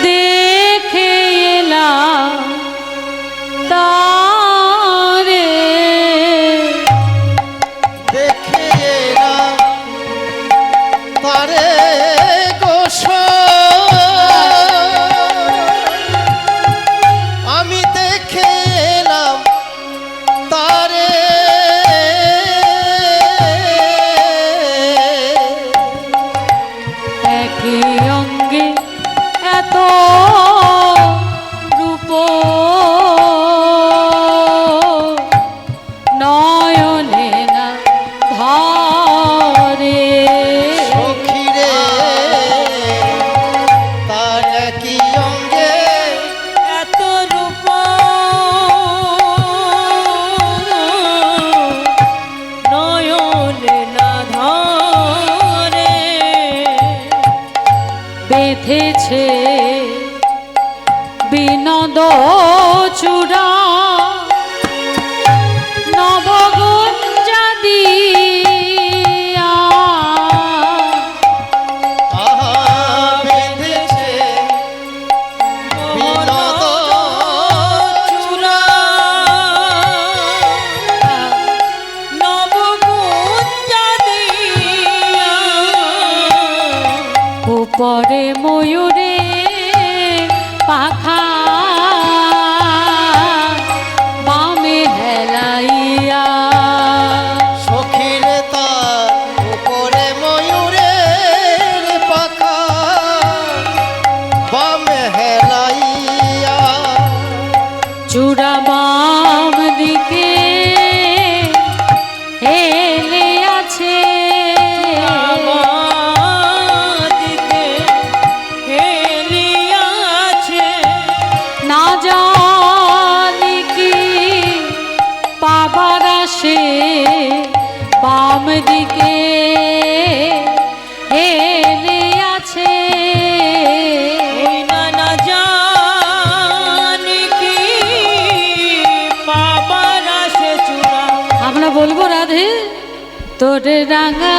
Speaker 1: দেখে এলাম তারে
Speaker 2: দেখে এলাম তারে গোস আমি দেখে এলাম তারে
Speaker 1: একই অঙ্গে এত রূপ নয়নে না ধরে
Speaker 2: সখীরে তার কি অঙ্গে
Speaker 3: এত রূপ নয়নে না ধরে
Speaker 1: বেঁধেছে বিনোদ চূড়া নবগুঞ্জাদি
Speaker 2: আহা বেঁধেছে বিনোদ
Speaker 3: চূড়া নবগুঞ্জা দিয়া
Speaker 1: উপরে ময়ূরে পাখা বামে হেলাইয়া
Speaker 2: সখীরে তার উপরে ময়ূরের পাখা বামে হেলাইয়া
Speaker 1: চূড়া বাম দিকে হেলে আছে
Speaker 3: আমাদিকে হেলিয়াছে
Speaker 1: না জানি কি পাবার আসে বাম দিকে হেলে আছে
Speaker 3: ওই না জানি কি পাবার আসে চূড়া
Speaker 1: আমরা বলবো রাধে তোর রাঙা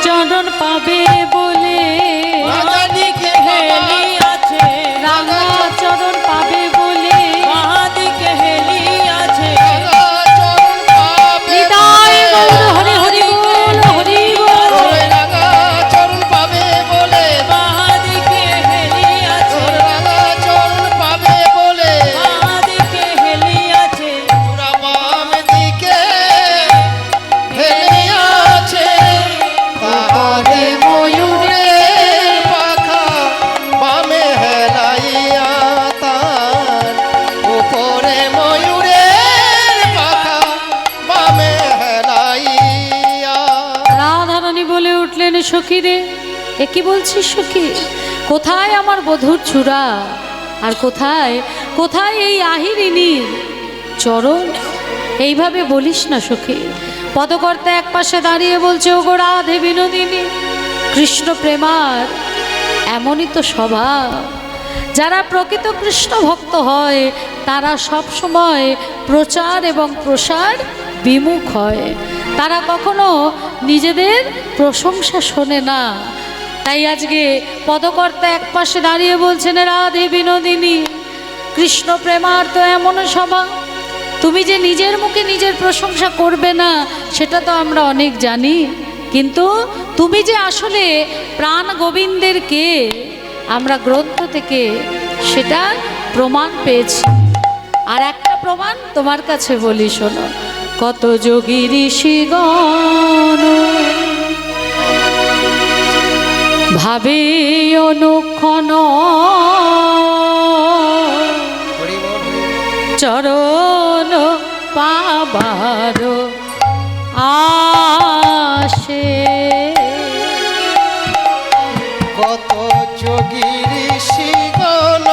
Speaker 1: চরণ পাবে বলে
Speaker 2: রাজাদিকে
Speaker 3: হেলিয়াছে
Speaker 1: রাঙা চরণ পাবে বলে
Speaker 3: বাদিকে হেলিয়াছে
Speaker 2: চরণ পাবে
Speaker 1: হৃদয় গৌর হরি হরি বল হরি বল
Speaker 2: রাঙা চরণ পাবে বলে
Speaker 3: বাদিকে হেলিয়াছে
Speaker 2: রাঙা চরণ পাবে বলে
Speaker 3: বাদিকে হেলিয়াছে
Speaker 2: চূড়া বাম দিকে হেলিয়াছে তাহারে ময়ূরের পাখা বামে হেলাইয়া তার উপরে ময়ূরের পাখা বামে হেলাইয়া
Speaker 1: রাধারানী বলে উঠলেন সখী রে, এ কি বলছিস সখী? কোথায় আমার বধূর চূড়া? আর কোথায় কোথায় এই আহিরিনীর চরণ? এইভাবে বলিস না সখী। পদকর্তা এক পাশে দাঁড়িয়ে বলছে, ওগো রাধে বিনোদিনী, কৃষ্ণ প্রেমার এমনই তো স্বভাব। যারা প্রকৃত কৃষ্ণ ভক্ত হয় তারা সব সময় প্রচার এবং প্রসার বিমুখ হয়, তারা কখনো নিজেদের প্রশংসা শোনে না। তাই আজকে পদকর্তা এক পাশে দাঁড়িয়ে বলছেন, রাধে বিনোদিনী, কৃষ্ণ প্রেমার তো এমন স্বভাব, তুমি যে নিজের মুখে নিজের প্রশংসা করবে না সেটা তো আমরা অনেক জানি, কিন্তু তুমি যে আসলে প্রাণ গোবিন্দের কে আমরা গ্রন্থ থেকে সেটা প্রমাণ পেয়েছি। আর একটা প্রমাণ তোমার কাছে বলি, শোনো। কত যোগী ঋষিগণ ভাবে অনুক্ষণ চরণ পাবার আসে।
Speaker 2: কত যোগী ঋষিগণ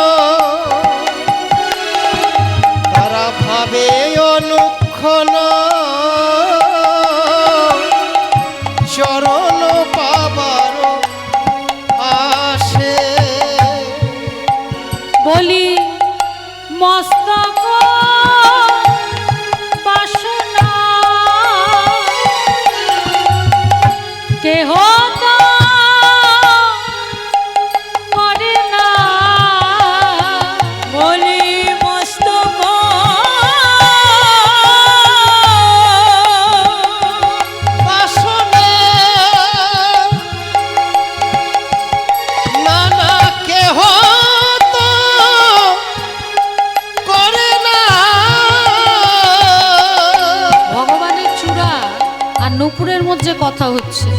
Speaker 2: তারা ভাবে অনুক্ষণ চরণ পাবার আসে।
Speaker 1: বলি মস্তক বাসনা কেহ তো করে না,
Speaker 3: বলি মস্তক
Speaker 2: বাসনা নানা কেহ তো করে না।
Speaker 1: ভগবানের চূড়া আর নূপুরের মধ্যে কথা হচ্ছে।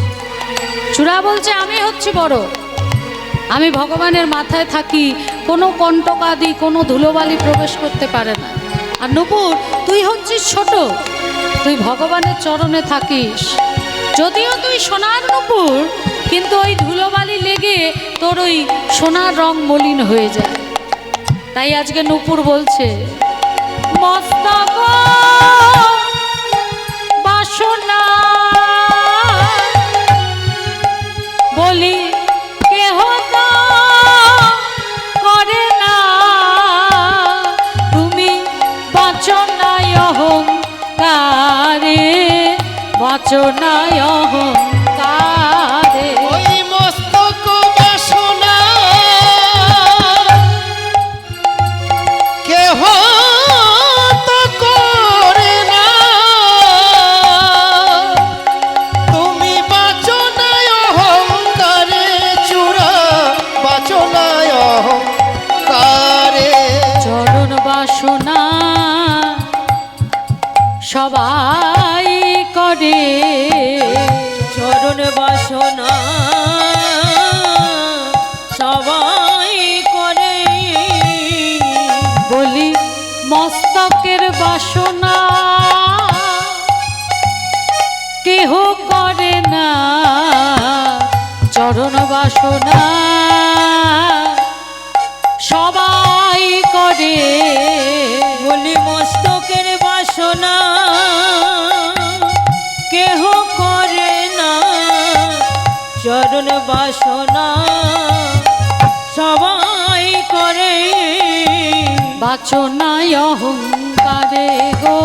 Speaker 1: চূড়া বলছে, আমি হচ্ছি বড়, আমি ভগবানের মাথায় থাকি, কোনো কণ্টক আদি কোনো ধুলোবালি প্রবেশ করতে পারে না। আর নূপুর, তুই হচ্ছিস ছোট, তুই ভগবানের চরণে থাকিস, যদিও তুই সোনার নূপুর, কিন্তু ওই ধুলোবালি লেগে তোর ওই সোনার রং মলিন হয়ে যায়। তাই আজকে নূপুর বলছে, মস্তক বাসনা বলি কেহ তো করে না, তুমি বাচনায় অহংকারে, বাচনায় অহংকারে।
Speaker 2: ওই মস্তক বাসনা কেহ তো করে না, তুমি বাচনায় অহংকারে, চূড়া বাচনায় অহংকারে।
Speaker 1: চরণ বাসনা সবাই করে,
Speaker 3: চরণ বাসনা সবাই করে,
Speaker 1: বলি মস্তকের বাসনা কেহ করে না, চরণ বাসনা সবাই করে।
Speaker 3: বলি মস্তকের বাসনা কেহ করে না, চরণ বাসনা সবাই করে।
Speaker 1: বাচনায় অহংকারে গো,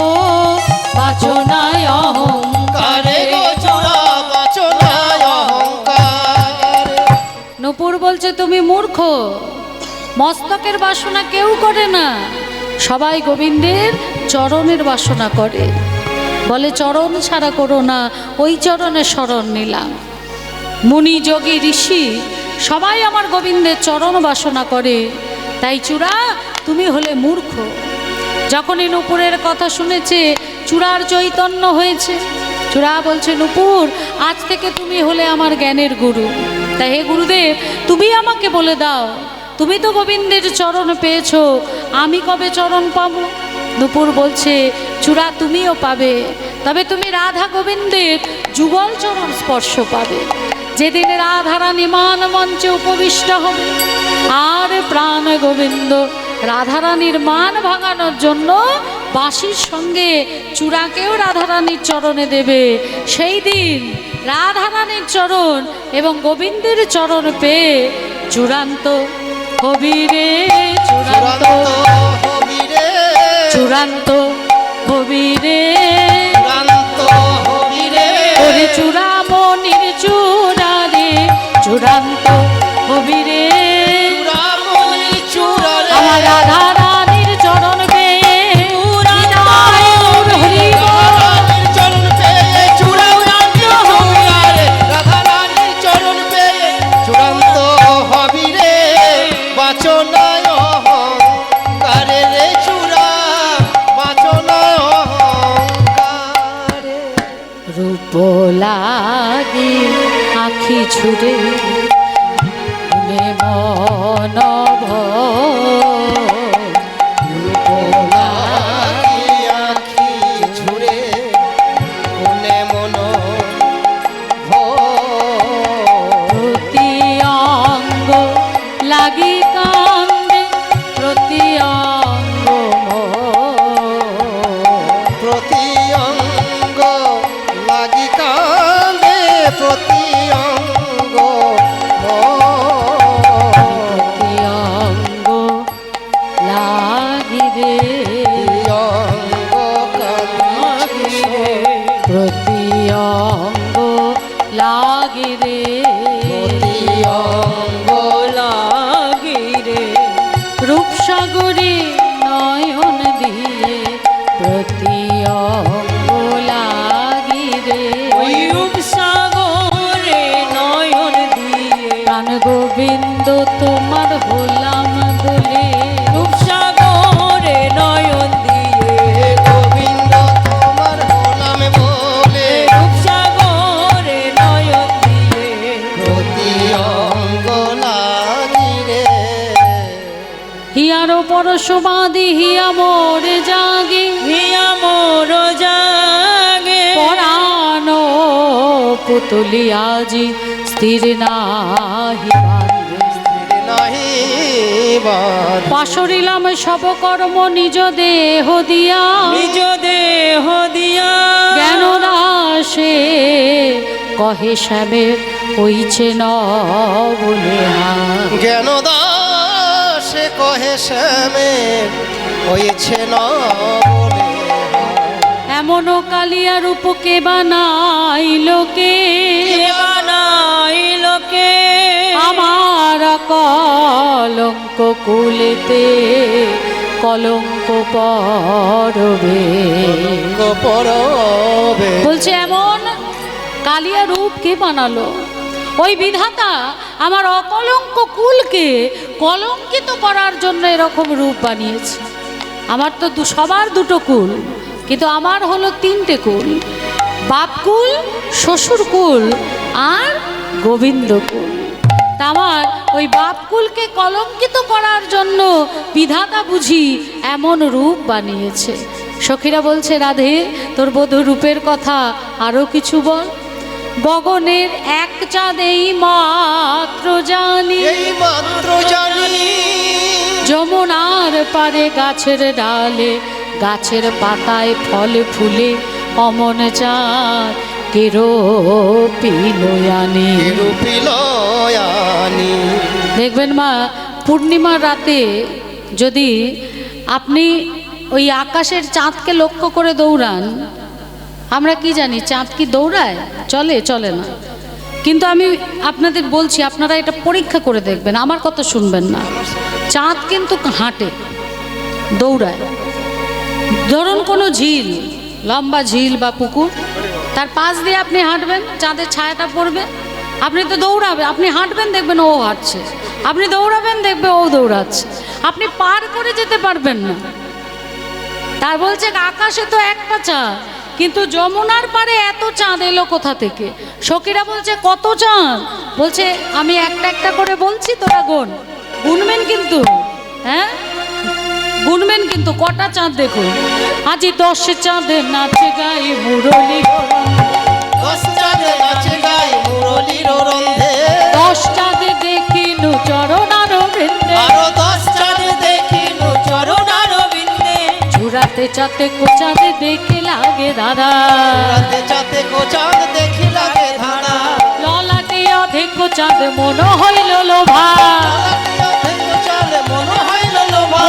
Speaker 1: বাচনায় অহংকারে
Speaker 2: কারে গো চূড়া বাচনায় অহংকারে।
Speaker 1: নূপুর বলছে, তুমি মূর্খ, মস্তকের বাসনা কেউ করে না, সবাই গোবিন্দের চরণের বাসনা করে। বলে চরণ ছাড়া করো না, ওই চরণে শরণ নিলাম। মুনি যোগী ঋষি সবাই আমার গোবিন্দের চরণ বাসনা করে, তাই চূড়া তুমি হলে মূর্খ। যখনই নূপুরের কথা শুনেছে চূড়ার চৈতন্য হয়েছে। চূড়া বলছে, নূপুর, আজ থেকে তুমি হলে আমার জ্ঞানের গুরু, তাই হে গুরুদেব তুমি আমাকে বলে দাও, তুমি তো গোবিন্দের চরণ পেয়েছো, আমি কবে চরণ পাবো? নূপুর বলছে, চূড়া তুমিও পাবে, তবে তুমি রাধা গোবিন্দের যুগল চরণ স্পর্শ পাবে। যেদিন রাধারানী মান মঞ্চে উপবিষ্ট হবে আর প্রাণ গোবিন্দ রাধারানীর মান ভাঙানোর জন্য বাঁশির সঙ্গে চূড়াকেও রাধারানীর চরণে দেবে, সেই দিন রাধারানীর চরণ এবং গোবিন্দের চরণ পেয়ে চূড়ান্ত হবিরে, চূড়ান্ত
Speaker 2: হবিরে,
Speaker 1: চূড়ান্ত হবিরে,
Speaker 2: চূড়ান্ত হবিরে,
Speaker 1: ওরে চূড়ামণির চূড়া রে, চূড়ান্ত হবিরে,
Speaker 2: চূড়ামণি চূড়া রে,
Speaker 1: আমার রাধা রানীর চরণ পেয়ে হৃদয় মোর হরিব।
Speaker 2: রাধারানীর চরণ পেয়ে চূড়ান্ত হবিরে, রাধারানীর চরণ পেয়ে চূড়ান্ত হবিরে, বাঁচনায় অহংকারে রে চূড়া, বাঁচনায় অহংকারে।
Speaker 1: রূপ লাগি আখি ছুড়ে মনে মন রূপ লাগি
Speaker 2: আখি ঝুরে মনে মন
Speaker 1: প্রতি অঙ্গ লাগি কান্দে, প্রতি অঙ্গ
Speaker 2: প্রতি অঙ্গ লাগি কান্দে, প্রতি অঙ্গ
Speaker 1: প্রতি অঙ্গ লাগি রে,
Speaker 2: অঙ্গ কাঁদিছে,
Speaker 1: প্রতি অঙ্গ লাগি রে,
Speaker 2: প্রতি অঙ্গ
Speaker 3: লাগি রে,
Speaker 1: রূপসাগরে নয়ন দিয়ে প্রতি অঙ্গ লাগি রে,
Speaker 3: ওই রূপসাগরে নয়ন দিয়ে,
Speaker 1: প্রাণ গোবিন্দ তোমার হলাম বলে,
Speaker 3: রূপসাগরে নয়ন দিয়ে,
Speaker 2: গোবিন্দ তোমার হলাম বলে,
Speaker 3: রূপসাগরে নয়ন দিয়ে,
Speaker 2: প্রতি অঙ্গ লাগি রে।
Speaker 1: হিয়ার পরশবাদী হিয়া মোর জাগে,
Speaker 3: হিয়া মোর জাগে,
Speaker 1: পরানো পুতুলি আজি স্থির নাহি বাঁধে,
Speaker 2: নাহি বাঁধ
Speaker 1: পাশরিলাম সব কর্ম নিজ দেহ দিয়া,
Speaker 3: নিজ দেহ দিয়া,
Speaker 1: জ্ঞান দাসে কহে শ্যামের হইছে ন বলে হার।
Speaker 2: জ্ঞান দাসে কহে শ্যামের হয়েছে না বলে
Speaker 1: এমন কালিয়া রূপকে বানাইলোকে,
Speaker 3: বানাইল কে,
Speaker 1: আমার কলঙ্ক কুলেতে কলঙ্ক পরবে,
Speaker 2: পরবে
Speaker 1: বলছে এমন কালিয়া রূপ কে বানালো? ওই বিধাতা আমার অকলঙ্ক কুলকে কলঙ্কিত করার জন্য এরকম রূপ বানিয়েছে। আমার তো সবার দুটো কুল, কিন্তু আমার হলো তিনটে কুল, বাপ কুল, শ্বশুর কুল আর গোবিন্দ কুল। তা আমার ওই বাপ কুলকে কলঙ্কিত করার জন্য বিধাতা বুঝি এমন রূপ বানিয়েছে। সখীরা বলছে রাধে তোর বধূ রূপের কথা আরও কিছু বল। গগনের এক চাঁদেই মাত্র জানি,
Speaker 2: এই মাত্র জানি
Speaker 1: যমুনার পারে গাছের ডালে গাছের পাতায় ফল ফুলে অমন চাঁদ কেরো পিলয়ানি।
Speaker 2: রূপিলয়ানি
Speaker 1: দেখবেন মা পূর্ণিমার রাতে যদি আপনি ওই আকাশের চাঁদকে লক্ষ্য করে দৌড়ান, আমরা কি জানি চাঁদ কি দৌড়ায়? চলে না। কিন্তু আমি আপনাদের বলছি আপনারা এটা পরীক্ষা করে দেখবেন, আমার কথা শুনবেন না। চাঁদ কিন্তু হাঁটে, দৌড়ায়। ধরুন কোনো ঝিল, লম্বা ঝিল বা পুকুর, তার পাশ দিয়ে আপনি হাঁটবেন, চাঁদের ছায়াটা পড়বে, আপনি তো দৌড়াবে, আপনি হাঁটবেন দেখবেন ও হাঁটছে, আপনি দৌড়াবেন দেখবে ও দৌড়াচ্ছে, আপনি পার করে যেতে পারবেন না। তার বলছে আকাশে তো একটা চাঁদ, কিন্তু যমুনার পারে এত চাঁদ এলো কোথা থেকে? সখীরা বলছে কত চাঁদ? বলছে আমি একটা একটা করে বলছি, তোরা গুনবেন কিন্তু, হ্যাঁ গুনবেন কিন্তু কটা চাঁদ দেখুন। আজি 10 চাঁদে নাচে গাই মুরলি,
Speaker 2: দশ চাঁদে নাচে গাই মুরলির রন্ধে।
Speaker 1: দশ চাঁদে দেখিনু চরণার বৃন্দে,
Speaker 2: আরো দশ চাঁদে দেখিনু
Speaker 3: চরণার বিন্দে
Speaker 1: চূড়াতে চাতে কোচাঁদে দেখে লাগে দাদা,
Speaker 2: রাতে চাঁদে কোচাঁদ দেখি লাগে ধারা।
Speaker 1: ললাটে অধিক চাঁদ মন হইল লোভা।
Speaker 2: লালাটিয়া ভেঙ্গ চালে মনে হইল লোভা।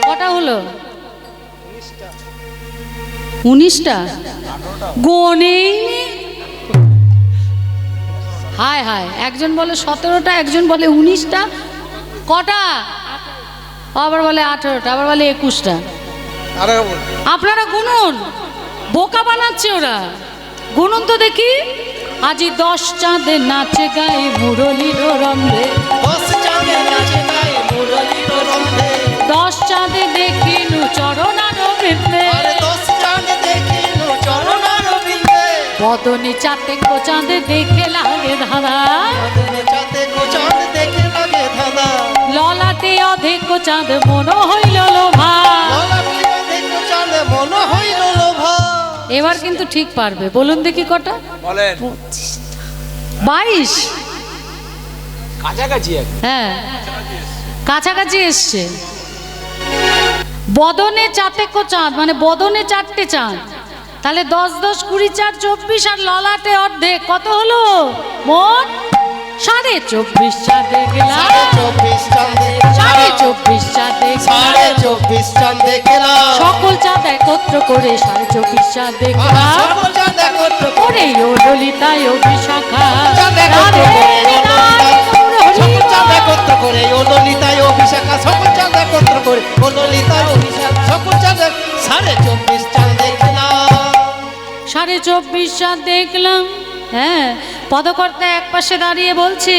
Speaker 1: কটা হলো? 19টা গনেই নি। হায় হায়, একজন বলে 17টা, একজন বলে 19টা। কটা? আবার বলে 18টা, আবার বলে 21টা। আপনারা গুনুন, বোকা বানাচ্ছে ওরা। গুনুন তো দেখি। আজি 10 চাঁদে নাচে গায়ে মুরলির রন্ধে,
Speaker 2: দশ চাঁদে নাচে গাই মুরলির রন্ধে।
Speaker 1: 10 চাঁদে দেখিনু চরণার বৃন্দে,
Speaker 2: আরে দশ চাঁদে দেখিনু চরণার বিন্দে।
Speaker 1: বদনে চাতে কোচাঁদে দেখে লাগে ধারা,
Speaker 2: বদনে চাঁদে কোচাঁদ দেখে লাগে ধাঁধা।
Speaker 1: ললাটে অধিক চাঁদ মন হইল লোভা।
Speaker 2: লালাটিয়া ভেঙ্গ চালে মনে হইল লোভা।
Speaker 1: এবার কিন্তু ঠিক পারবে, বলুন দেখি কটা?
Speaker 5: বলেন
Speaker 1: 22।
Speaker 5: কাছাকাছি এক
Speaker 1: হ্যাঁ, কাছাকাছি এসছে। বদনে চাতে চাঁদ মানে বদনে 4টে চাঁদ, তাহলে 10 10 20 4 24 আর ললাটে অর্ধেক, কত হলো মোট? 24.5 চাঁদে গেলাম,
Speaker 2: 24 চাঁদে
Speaker 1: 24.5 চাঁদে গেলাম,
Speaker 2: 24 চাঁদে গেলাম।
Speaker 1: সকল চাঁদ একত্র করে 24.5 চাঁদে গেলাম।
Speaker 2: সকল চাঁদ একত্র
Speaker 1: ওরে ও ললিতায় ও বিশাখা,
Speaker 2: চাঁদ একত্র
Speaker 1: রাধে
Speaker 2: করে ও
Speaker 1: রাধে
Speaker 2: ললিতা। সকল
Speaker 1: হরি
Speaker 2: চাঁদ
Speaker 1: বল।
Speaker 2: একত্র করে ও ললিতায় ও বিশাখা। সকল চাঁদ একত্র করে ও ললিতায় ও বিশাখা। সকল চাঁদ 24.5 চাঁদে গেলাম।
Speaker 1: 24.5 চাঁদ দেখলাম। হ্যাঁ, পদকর্তা এক পাশে দাঁড়িয়ে বলছে,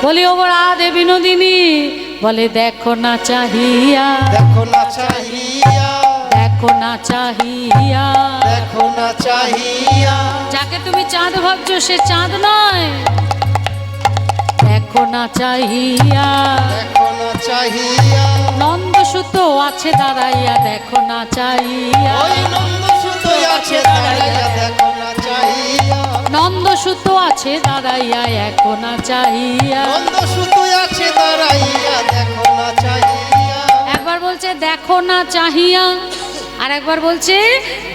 Speaker 1: বলি ও রাধে বিনোদিনী, বলে দেখো না চাহিয়া,
Speaker 2: দেখো না চাহিয়া,
Speaker 1: দেখো না চাহিয়া।
Speaker 2: দেখো না চাহিয়া।
Speaker 1: যাকে তুমি চাঁদ ভাবছো সে চাঁদ নয়। দেখো না চাহিয়া,
Speaker 2: দেখো না চাহিয়া।
Speaker 1: নন্দসুত আছে দাঁড়াইয়া, দেখো না চাহিয়া।
Speaker 2: ওই নন্দসুত আছে দাঁড়াইয়া, দেখো না চাহিয়া।
Speaker 1: নন্দসুত আছে দাঁড়াইয়া, দেখো না চাহিয়া।
Speaker 2: নন্দসুত আছে দাঁড়াইয়া, দেখো না চাহিয়া।
Speaker 1: একবার বলছে দেখো না চাহিয়া, আর একবার বলছে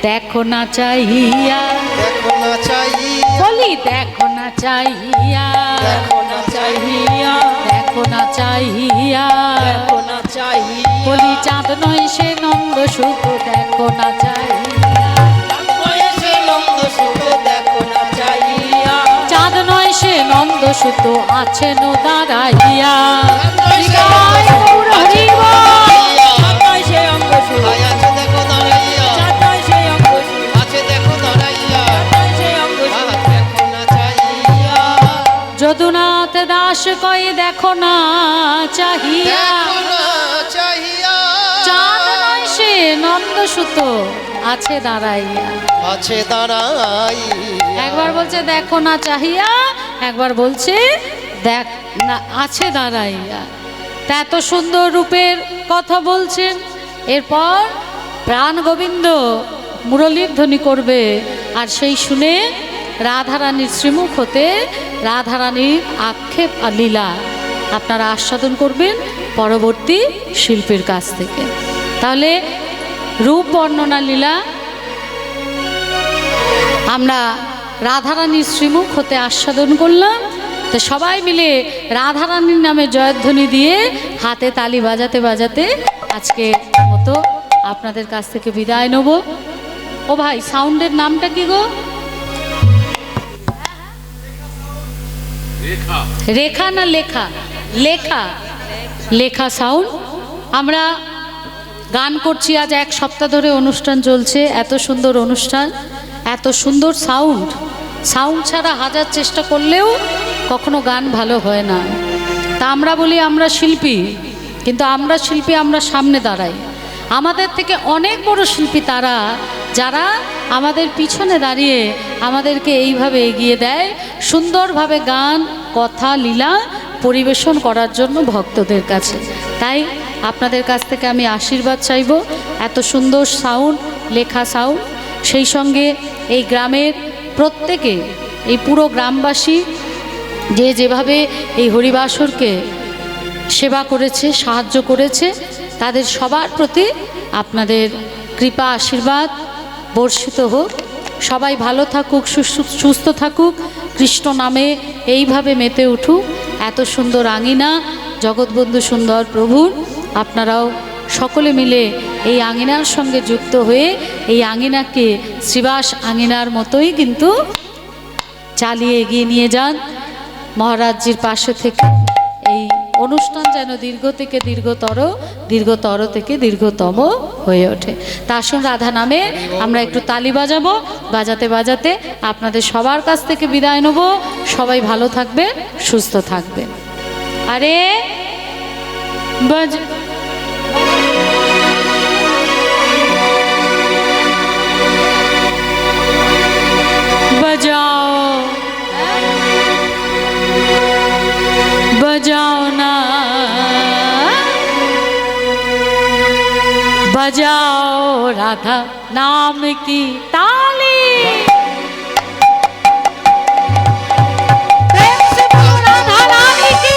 Speaker 1: দেখো না চাহিয়া।
Speaker 2: দেখো না চাহিয়া।
Speaker 1: বলি দেখো না চাহিয়া,
Speaker 2: দেখো না চাহিয়া।
Speaker 1: দেখো না চাহিয়া।
Speaker 3: দেখো না চাহিয়া
Speaker 1: বলি চাঁদ নয় সে নন্দ শুধু, দেখো না চাহিয়া।
Speaker 2: এসে নন্দসুত দেখো না চাহিয়া।
Speaker 1: চাঁদ নয় সে নন্দ শুধু আছে নো দাঁড়াইয়া।
Speaker 2: এসে
Speaker 1: জয় গৌর হরি বল।
Speaker 3: চাঁদাই সে অঙ্গ সুর
Speaker 2: আয় আছে দেখো দাঁড়াইয়া।
Speaker 3: চাঁদাই সে অঙ্গ সুর
Speaker 2: আছে দেখো দাঁড়াইয়া।
Speaker 3: চাঁদাই সে অঙ্গ সুর
Speaker 2: দেখো না চাহিয়া।
Speaker 1: যদুনাথ দাস কয় দেখো না চাহিয়া।
Speaker 2: দেখো না চাহিয়া।
Speaker 1: চাঁদ নয় সে নন্দ সুত আছে দাঁড়াইয়া।
Speaker 2: আছে দাঁড়াই।
Speaker 1: একবার বলছে দেখো না চাহিয়া, একবার বলছে দেখ না আছে দাঁড়াইয়া। তা এত সুন্দর রূপের কথা বলছেন। এরপর প্রাণ গোবিন্দ মুরলীর ধ্বনি করবে, আর সেই শুনে রাধারানীর শ্রীমুখ হতে রাধারানীর আক্ষেপ আর লীলা আপনারা আস্বাদন করবেন পরবর্তী শিল্পীর কাছ থেকে। তাহলে রূপ বর্ণনা লীলা আমরা রাধারানীর শ্রীমুখ হতে আস্বাদন করলাম। তো সবাই মিলে রাধারানীর নামে জয়ধ্বনি দিয়ে হাতে তালি বাজাতে বাজাতে আজকে মতো আপনাদের কাছ থেকে বিদায় নেব। ও ভাই, সাউন্ডের নামটা কি গো? রেখা না লেখা? লেখা, লেখা সাউন্ড। আমরা গান করছি, আজ এক সপ্তাহ ধরে অনুষ্ঠান চলছে। এত সুন্দর অনুষ্ঠান, এত সুন্দর সাউন্ড। সাউন্ড ছাড়া হাজার চেষ্টা করলেও কখনো গান ভালো হয় না। তা আমরা বলি আমরা শিল্পী, কিন্তু আমরা শিল্পী আমরা সামনে দাঁড়াই। আমাদের থেকে অনেক বড় শিল্পী তারা, যারা আমাদের পিছনে দাঁড়িয়ে আমাদেরকে এইভাবে এগিয়ে দেয় সুন্দরভাবে গান, কথা, লীলা পরিবেশন করার জন্য ভক্তদের কাছে। তাই আপনাদের কাছ থেকে আমি আশীর্বাদ চাইব। এত সুন্দর সাউন্ড, লেখা সাউন্ড সেই সঙ্গে এই গ্রামের প্রত্যেকে, এই পুরো গ্রামবাসী যে যেভাবে এই হরিবাসরকে সেবা করেছে, সাহায্য করেছে, তাদের সবার প্রতি আপনাদের কৃপা আশীর্বাদ বর্ষিত হোক। সবাই ভালো থাকুক, সুস্থ থাকুক, কৃষ্ণ নামে এইভাবে মেতে উঠুক। এত সুন্দর আঙিনা জগৎবন্ধু সুন্দর প্রভুর, আপনারাও সকলে মিলে এই আঙিনার সঙ্গে যুক্ত হয়ে এই আঙিনাকে শ্রীবাস আঙিনার মতোই কিন্তু চালিয়ে এগিয়ে নিয়ে যান। মহারাজজির পাশে থেকে এই অনুষ্ঠান যেন দীর্ঘ থেকে দীর্ঘতর, দীর্ঘতর থেকে দীর্ঘতম হয়ে ওঠে। তা আসুন রাধা নামে আমরা একটু তালি বাজাবো, বাজাতে বাজাতে আপনাদের সবার কাছ থেকে বিদায় নেব। সবাই ভালো থাকবেন, সুস্থ থাকবেন। আরে बजाओ बजाओ ना, बजाओ राधा नाम की ताली। प्रेम से बोलो राधा रानी की,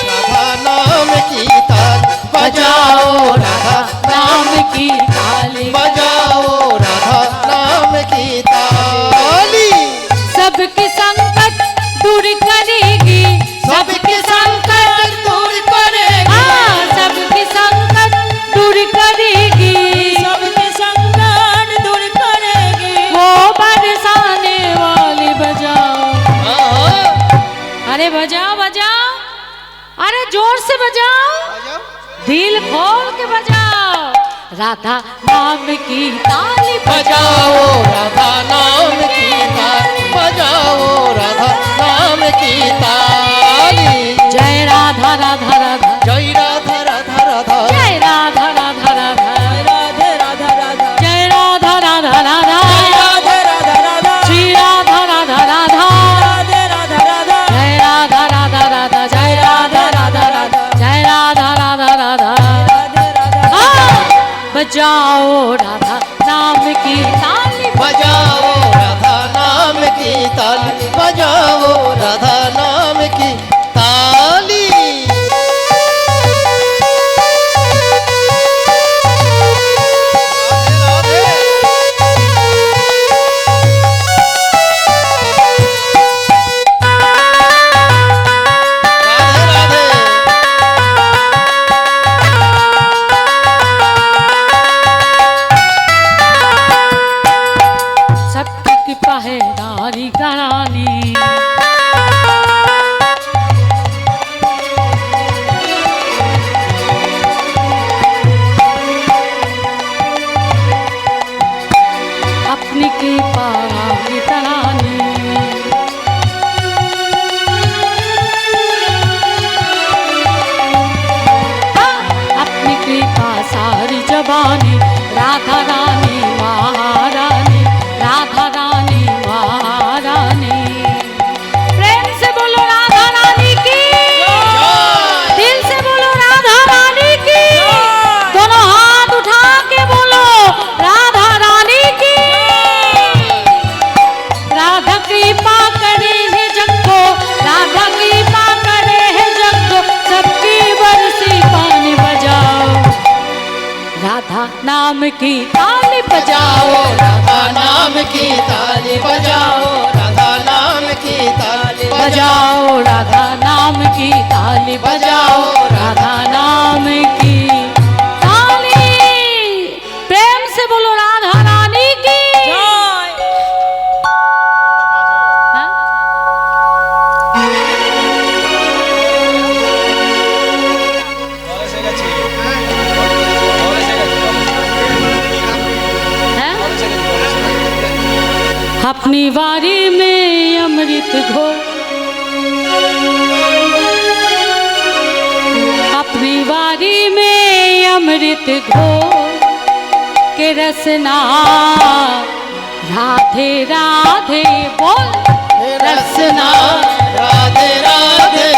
Speaker 2: राधा नाम की ताल बजाओ, राधा
Speaker 1: नाम की ताली
Speaker 2: बजाओ, राधा नाम की ताली।
Speaker 1: सबके संकट दूर करेगी, सबके संकट दूर करेगी, हाँ सबके संकट दूर करेगी,
Speaker 3: सबके संकट दूर करेगी।
Speaker 1: वो बरसाने वाली बजाओ। अरे बजाओ बजाओ, अरे जोर से बजाओ, दिल खोल के बजाओ। राधा नाम की ताली
Speaker 2: बजाओ, राधा नाम की ताल बजाओ, राधा नाम की ताली।
Speaker 1: जय राधा राधा राधा,
Speaker 2: जय राधा राधा राधा,
Speaker 1: जय राधा राधा राधा,
Speaker 3: राधे राधा राधा,
Speaker 1: जय राधा राधा राधा,
Speaker 3: राधे राधा राधा,
Speaker 1: श्री राधा राधा राधा,
Speaker 3: राधे राधा राधा,
Speaker 1: जय राधा राधा राधा, जय राधा राधा राधा, जय राधा राधा राधा।
Speaker 3: राधे राधा।
Speaker 1: हाँ, बजाओ राधा नाम की ताली,
Speaker 2: बजाओ राधा नाम की ताल बजाओ, राधा नाम की ताली। राधे राधे,
Speaker 1: सबकी कृपा है नारी करानी। अपनी कृपा की तरानी, अपनी कृपा सारी जबानी। राधा रानी महारानी, राधा रानी महारानी। प्रेम से बोलो राधा रानी की, दिल से बोलो राधा रानी की, दोनों हाथ उठा के बोलो राधा रानी की। राधा कृपा करे है जग को, राधा कृपा करे है जग को, सबकी बरसी पानी बजाओ। राधा नाम की ताली बजाओ,
Speaker 2: राधा नाम की ताली बजाओ, राधा नाम की ताली
Speaker 1: बजाओ राधा नाम की ताली बजाओ, राधा नाम की ताली। प्रेम से बोलो राधा रानी की।
Speaker 3: जय।
Speaker 1: हाँ?
Speaker 5: এসে গেছি এসে গেছি
Speaker 1: हाँ?
Speaker 5: এসে গেছি।
Speaker 1: अपनी बारी में अमृत घोर, अपनी बारी में अमृत घोर के रसना। राधे राधे बोल
Speaker 2: रसना, राधे राधे